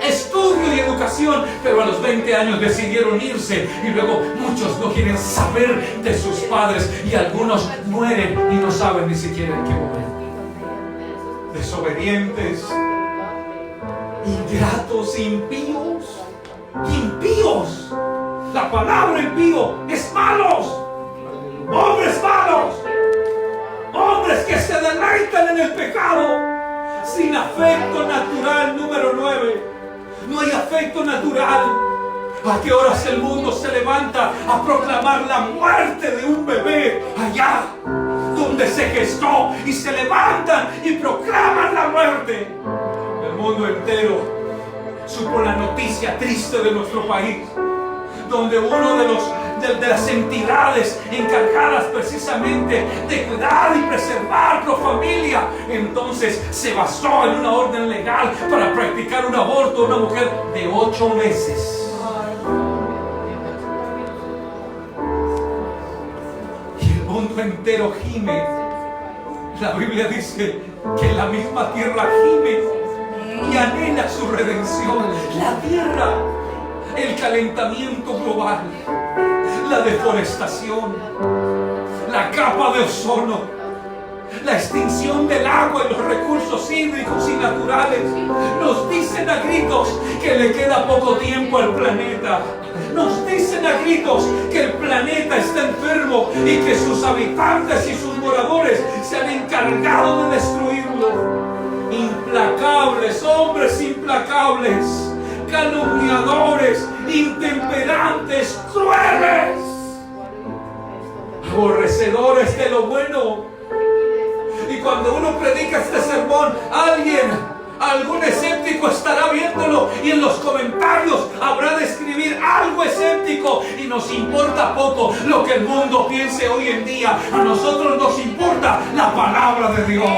estudio y educación, pero a los 20 años decidieron irse. Y luego muchos no quieren saber de sus padres y algunos mueren y no saben ni siquiera en qué momento. Desobedientes, ingratos, impíos. Impíos. La palabra impío es malos. Hombres malos. Hombres que se deleitan en el pecado. Sin afecto natural. Número 9. No hay afecto natural. ¿A qué horas el mundo se levanta a proclamar la muerte de un bebé allá donde se gestó? Y se levantan y proclaman la muerte. El mundo entero supo la noticia triste de nuestro país, donde uno de las entidades encargadas precisamente de cuidar y preservar la familia, entonces se basó en una orden legal para practicar un aborto a una mujer de 8 meses. Y el mundo entero gime. La Biblia dice que la misma tierra gime y anhela su redención. La tierra, el calentamiento global, la deforestación, la capa de ozono, la extinción del agua y los recursos hídricos y naturales nos dicen a gritos que le queda poco tiempo al planeta. Nos dicen a gritos que el planeta está enfermo y que sus habitantes y sus moradores se han encargado de destruirlo. Implacables, hombres implacables, calumniadores, intemperantes, crueles, aborrecedores de lo bueno. Y cuando uno predica este sermón, algún escéptico estará viéndolo y en los comentarios habrá de escribir algo escéptico, y nos importa poco lo que el mundo piense hoy en día. A nosotros nos importa la palabra de Dios.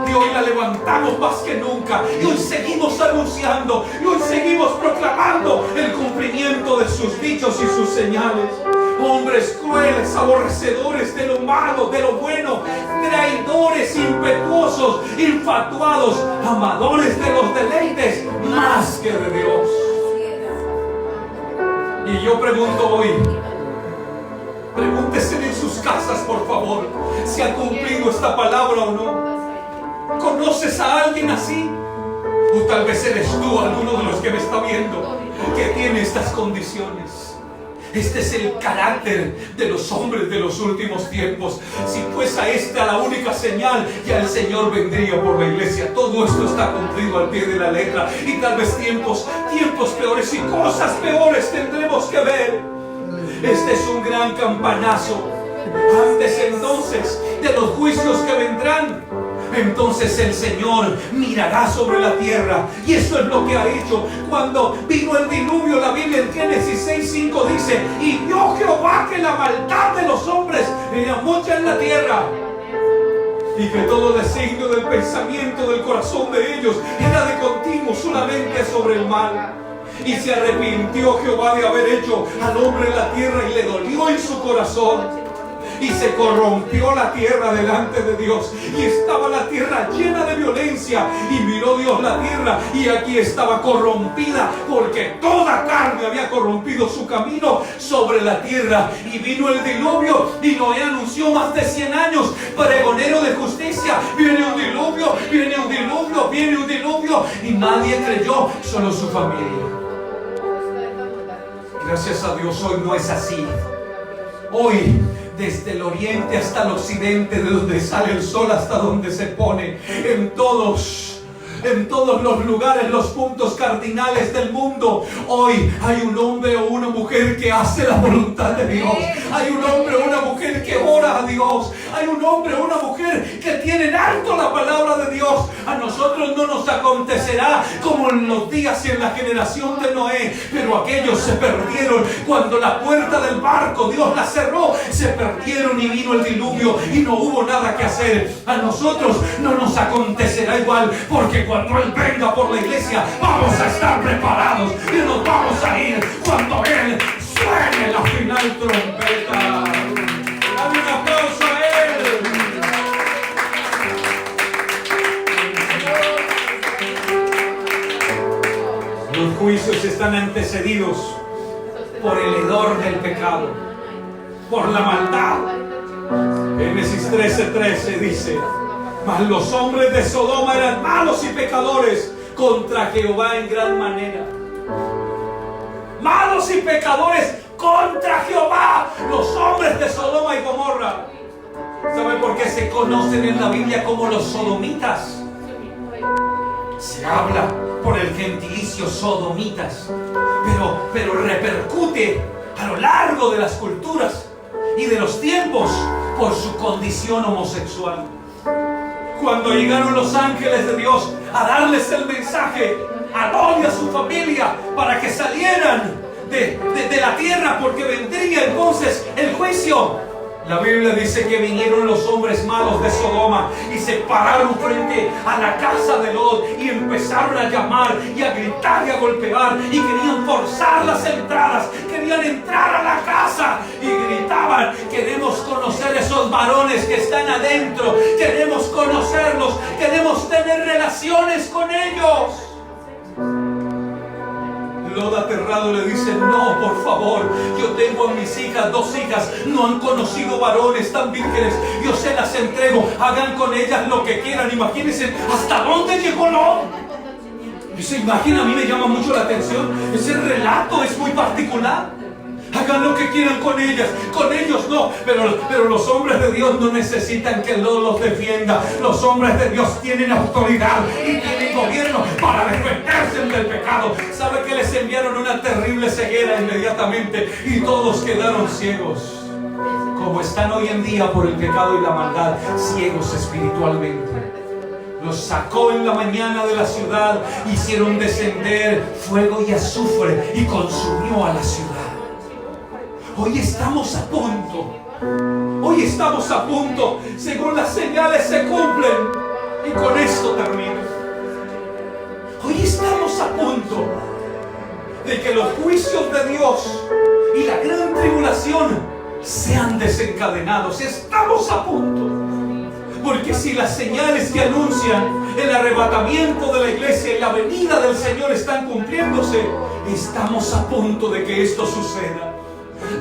Y hoy la levantamos más que nunca, y hoy seguimos anunciando, y hoy seguimos proclamando el cumplimiento de sus dichos y sus señales. Hombres crueles, aborrecedores de lo malo, de lo bueno, traidores, impetuosos, infatuados, amadores de los deleites más que de Dios. Y yo pregunto hoy, pregúntese en sus casas, por favor, si ha cumplido esta palabra o no. ¿Conoces a alguien así? O tal vez eres tú, alguno de los que me está viendo, que tiene estas condiciones. Este es el carácter de los hombres de los últimos tiempos. Si fuese a esta la única señal, ya el Señor vendría por la iglesia. Todo esto está cumplido al pie de la letra. Y tal vez tiempos peores y cosas peores tendremos que ver. Este es un gran campanazo. Antes entonces de los juicios que vendrán, entonces el Señor mirará sobre la tierra. Y eso es lo que ha hecho. Cuando vino el diluvio, la Biblia en Génesis 6:5 dice: y vio Jehová que la maldad de los hombres era mucha en la tierra, y que todo designio del pensamiento del corazón de ellos era de continuo solamente sobre el mal. Y se arrepintió Jehová de haber hecho al hombre en la tierra y le dolió en su corazón. Y se corrompió la tierra delante de Dios. Y estaba la tierra llena de violencia. Y miró Dios la tierra. Y aquí estaba corrompida. Porque toda carne había corrompido su camino sobre la tierra. Y vino el diluvio. Y Noé anunció más de 100 años. Pregonero de justicia. Viene un diluvio. Viene un diluvio. Viene un diluvio. Y nadie creyó. Solo su familia. Gracias a Dios hoy no es así. Hoy, desde el oriente hasta el occidente, de donde sale el sol hasta donde se pone, en todos los lugares, los puntos cardinales del mundo, hoy hay un hombre o una mujer que hace la voluntad de Dios. Hay un hombre o una mujer que ora a Dios. Hay un hombre o una mujer que tiene en alto la palabra de Dios. A nosotros no nos acontecerá como en los días y en la generación de Noé, pero aquellos se perdieron cuando la puerta del barco Dios la cerró. Se perdieron y vino el diluvio y no hubo nada que hacer. A nosotros no nos acontecerá igual, porque cuando Él venga por la iglesia vamos a estar preparados y nos vamos a ir cuando Él suene la final trompeta. Dame un aplauso a Él. Los juicios están antecedidos por el hedor del pecado, por la maldad. Génesis 13:13 dice: mas los hombres de Sodoma eran malos y pecadores contra Jehová en gran manera. Malos y pecadores contra Jehová, los hombres de Sodoma y Gomorra. ¿Sabe por qué se conocen en la Biblia como los sodomitas? Se habla por el gentilicio sodomitas, pero repercute a lo largo de las culturas y de los tiempos por su condición homosexual. Cuando llegaron los ángeles de Dios a darles el mensaje a Lot y a su familia para que salieran de la tierra, porque vendría entonces el juicio, la Biblia dice que vinieron los hombres malos de Sodoma y se pararon frente a la casa de Lot y empezaron a llamar y a gritar y a golpear y querían forzar las entradas, querían entrar a la casa y gritaban: queremos conocer esos varones que están adentro, queremos conocerlos, queremos tener relaciones con ellos. Lot aterrado le dice: no, por favor, yo tengo a mis hijas, 2 hijas, no han conocido varones tan vírgenes, yo se las entrego, hagan con ellas lo que quieran. Imagínense hasta dónde llegó Lot. Y se imagina, a mí me llama mucho la atención, ese relato es muy particular. Hagan lo que quieran con ellas, con ellos no, pero los hombres de Dios no necesitan que Lot los defienda. Los hombres de Dios tienen autoridad y tienen gobierno para defenderse del pecado. ¿Sabe que les enviaron una terrible ceguera inmediatamente y todos quedaron ciegos? Como están hoy en día por el pecado y la maldad, ciegos espiritualmente. Los sacó en la mañana de la ciudad, hicieron descender fuego y azufre y consumió a la ciudad. Hoy estamos a punto, según las señales se cumplen, y con esto termino. Hoy estamos a punto de que los juicios de Dios y la gran tribulación sean desencadenados. Estamos a punto. Porque si las señales que anuncian el arrebatamiento de la iglesia y la venida del Señor están cumpliéndose, estamos a punto de que esto suceda.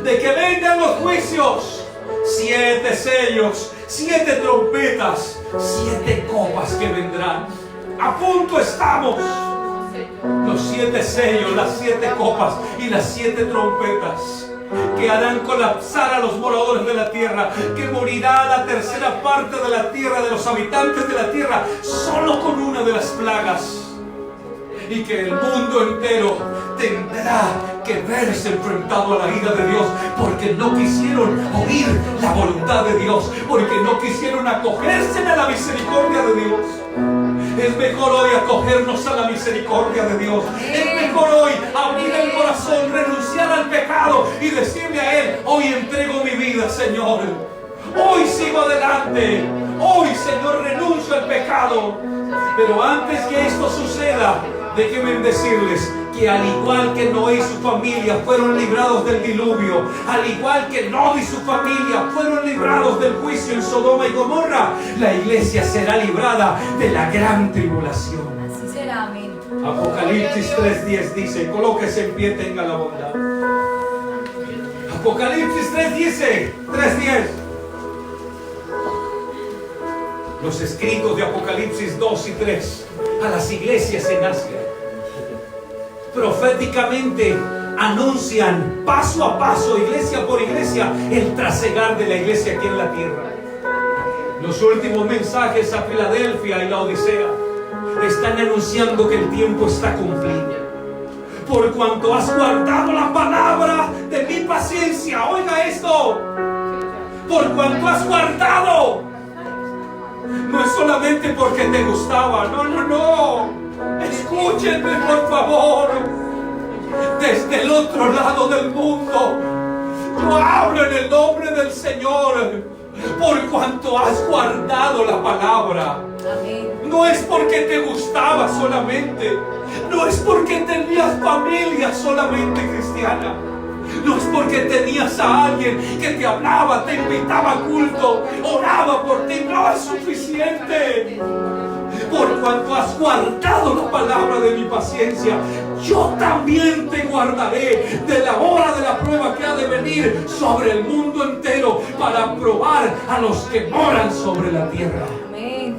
De que vengan los juicios, 7 sellos, 7 trompetas, 7 copas que vendrán. A punto estamos. Los 7 sellos, las 7 copas y las 7 trompetas que harán colapsar a los moradores de la tierra, que morirá la tercera parte de la tierra, de los habitantes de la tierra, solo con una de las plagas. Y que el mundo entero tendrá que verse enfrentado a la ira de Dios, porque no quisieron oír la voluntad de Dios, porque no quisieron acogerse a la misericordia de Dios. Es mejor hoy acogernos a la misericordia de Dios. Es mejor hoy abrir el corazón, renunciar al pecado y decirle a Él: hoy entrego mi vida, Señor. Hoy sigo adelante. Hoy, Señor, renuncio al pecado. Pero antes que esto suceda, Déjenme decirles que al igual que Noé y su familia fueron librados del diluvio, al igual que Lot y su familia fueron librados del juicio en Sodoma y Gomorra, la iglesia será librada de la gran tribulación. Así será, amén. Apocalipsis 3:10 dice, colóquese en pie, tenga la bondad. Apocalipsis 3:10. Los escritos de Apocalipsis 2 y 3 a las iglesias en Asia proféticamente anuncian paso a paso, iglesia por iglesia, el trasegar de la iglesia aquí en la tierra. Los últimos mensajes a Filadelfia y la Odisea están anunciando que el tiempo está cumplido. Por cuanto has guardado la palabra de mi paciencia, oiga esto, por cuanto has guardado, no es solamente porque te gustaba, no. Escúchenme por favor, desde el otro lado del mundo, yo hablo en el nombre del Señor, por cuanto has guardado la palabra. Amén. No es porque te gustaba solamente, no es porque tenías familia solamente cristiana, no es porque tenías a alguien que te hablaba, te invitaba a culto, oraba por ti, no es suficiente. Por cuanto has guardado la palabra de mi paciencia, yo también te guardaré de la hora de la prueba que ha de venir sobre el mundo entero para probar a los que moran sobre la tierra. Amén.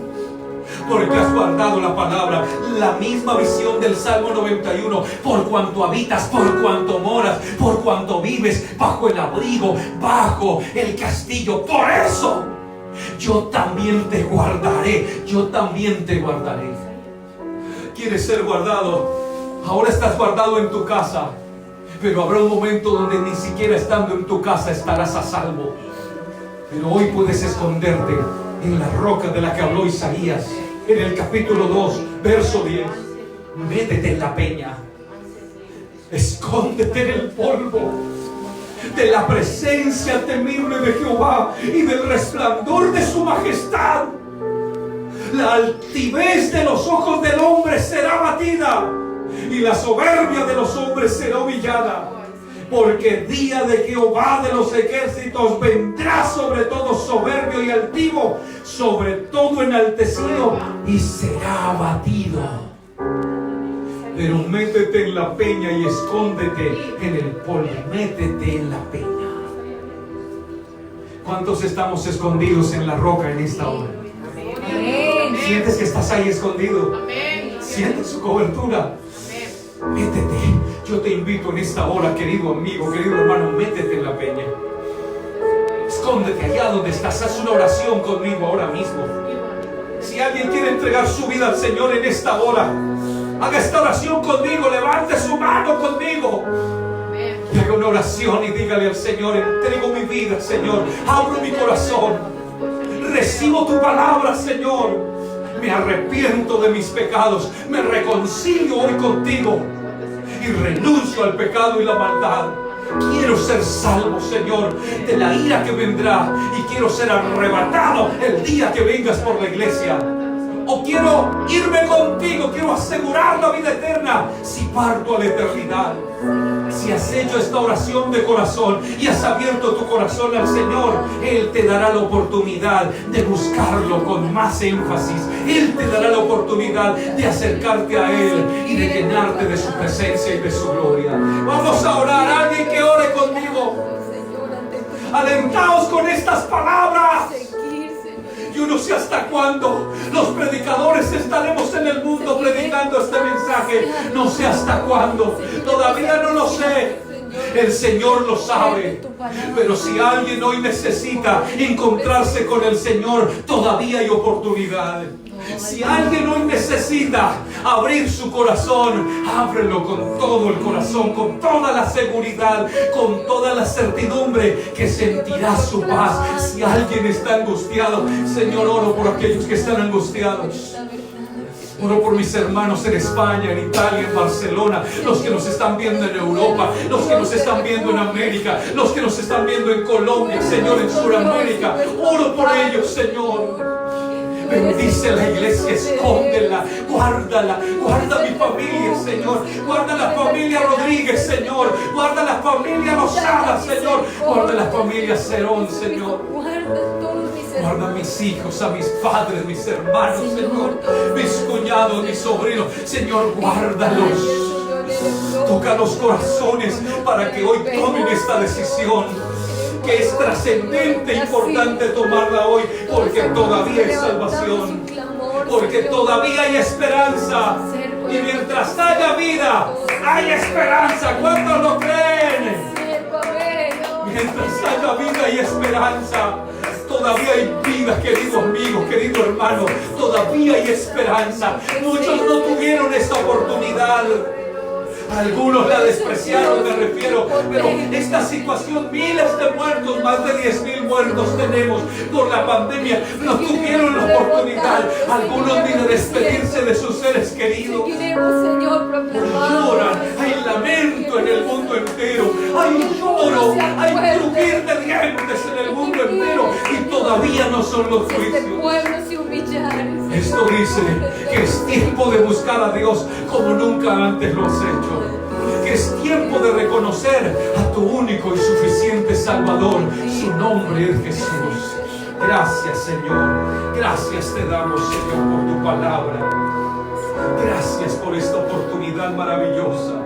Porque has guardado la palabra, la misma visión del Salmo 91, por cuanto habitas, por cuanto moras, por cuanto vives bajo el abrigo, bajo el castillo, por eso yo también te guardaré, yo también te guardaré. ¿Quieres ser guardado? Ahora estás guardado en tu casa, pero habrá un momento donde ni siquiera estando en tu casa estarás a salvo. Pero hoy puedes esconderte en la roca de la que habló Isaías en el capítulo 2, verso 10. Métete en la peña, escóndete en el polvo de la presencia temible de Jehová y del resplandor de su majestad. La altivez de los ojos del hombre será abatida y la soberbia de los hombres será humillada. Porque día de Jehová de los ejércitos vendrá sobre todo soberbio y altivo, sobre todo enaltecido, y será abatido. Pero métete en la peña y escóndete en el polvo. Métete en la peña. ¿Cuántos estamos escondidos en la roca en esta hora? Amén. ¿Sientes que estás ahí escondido? Amén. ¿Sientes su cobertura? Métete. Yo te invito en esta hora, querido amigo, querido hermano, métete en la peña. Escóndete allá donde estás. Haz una oración conmigo ahora mismo. Si alguien quiere entregar su vida al Señor en esta hora, haga esta oración conmigo. Levante su mano conmigo y haga una oración y dígale al Señor: entrego mi vida, Señor. Abro mi corazón. Recibo tu palabra, Señor. Me arrepiento de mis pecados. Me reconcilio hoy contigo y renuncio al pecado y la maldad. Quiero ser salvo, Señor, de la ira que vendrá, y quiero ser arrebatado el día que vengas por la iglesia. O quiero irme contigo, quiero asegurar la vida eterna si parto a la eternidad. Si has hecho esta oración de corazón y has abierto tu corazón al Señor, Él te dará la oportunidad de buscarlo con más énfasis. Él te dará la oportunidad de acercarte a Él y de llenarte de su presencia y de su gloria. Vamos a orar. Alguien que ore conmigo. Alentaos con estas palabras. Yo no sé hasta cuándo los predicadores estaremos en el mundo predicando este mensaje. No sé hasta cuándo. Todavía no lo sé. El Señor lo sabe. Pero si alguien hoy necesita encontrarse con el Señor, todavía hay oportunidad. Si alguien hoy necesita abrir su corazón, ábrelo con todo el corazón, con toda la seguridad, con toda la certidumbre que sentirá su paz. Si alguien está angustiado, Señor, oro por aquellos que están angustiados. Oro por mis hermanos en España, en Italia, en Barcelona, los que nos están viendo en Europa, los que nos están viendo en América, los que nos están viendo en Colombia, Señor, en Sudamérica. Oro por ellos, Señor. Bendice la iglesia, escóndela, guárdala, guarda mi familia, Señor. Guarda la familia Rodríguez, Señor. Guarda la familia Lozada, Señor. Guarda la familia Cerón, Señor. Guarda a mis hijos, a mis padres, mis hermanos, Señor. Mis cuñados, mis sobrinos. Señor, guárdalos. Toca los corazones para que hoy tomen esta decisión, que es trascendente e importante tomarla hoy, porque todavía hay salvación, porque todavía hay esperanza. Y mientras haya vida, hay esperanza. ¿Cuántos lo creen? Mientras haya vida y esperanza, todavía hay vida, querido amigo, querido hermano. Todavía hay esperanza. Muchos no tuvieron esta oportunidad. Algunos la despreciaron, me refiero, pero esta situación, miles de muertos, más de 10,000 muertos tenemos por la pandemia, no tuvieron la oportunidad, algunos ni de despedirse de sus seres queridos. Lloran, hay lamento en el mundo entero, hay lloro, hay crujir de dientes en el mundo entero, y todavía no son los juicios. Esto dice que es tiempo de buscar a Dios como nunca antes lo has hecho. Que es tiempo de reconocer a tu único y suficiente Salvador. Su nombre es Jesús. Gracias, Señor. Gracias te damos, Señor, por tu palabra. Gracias por esta oportunidad maravillosa.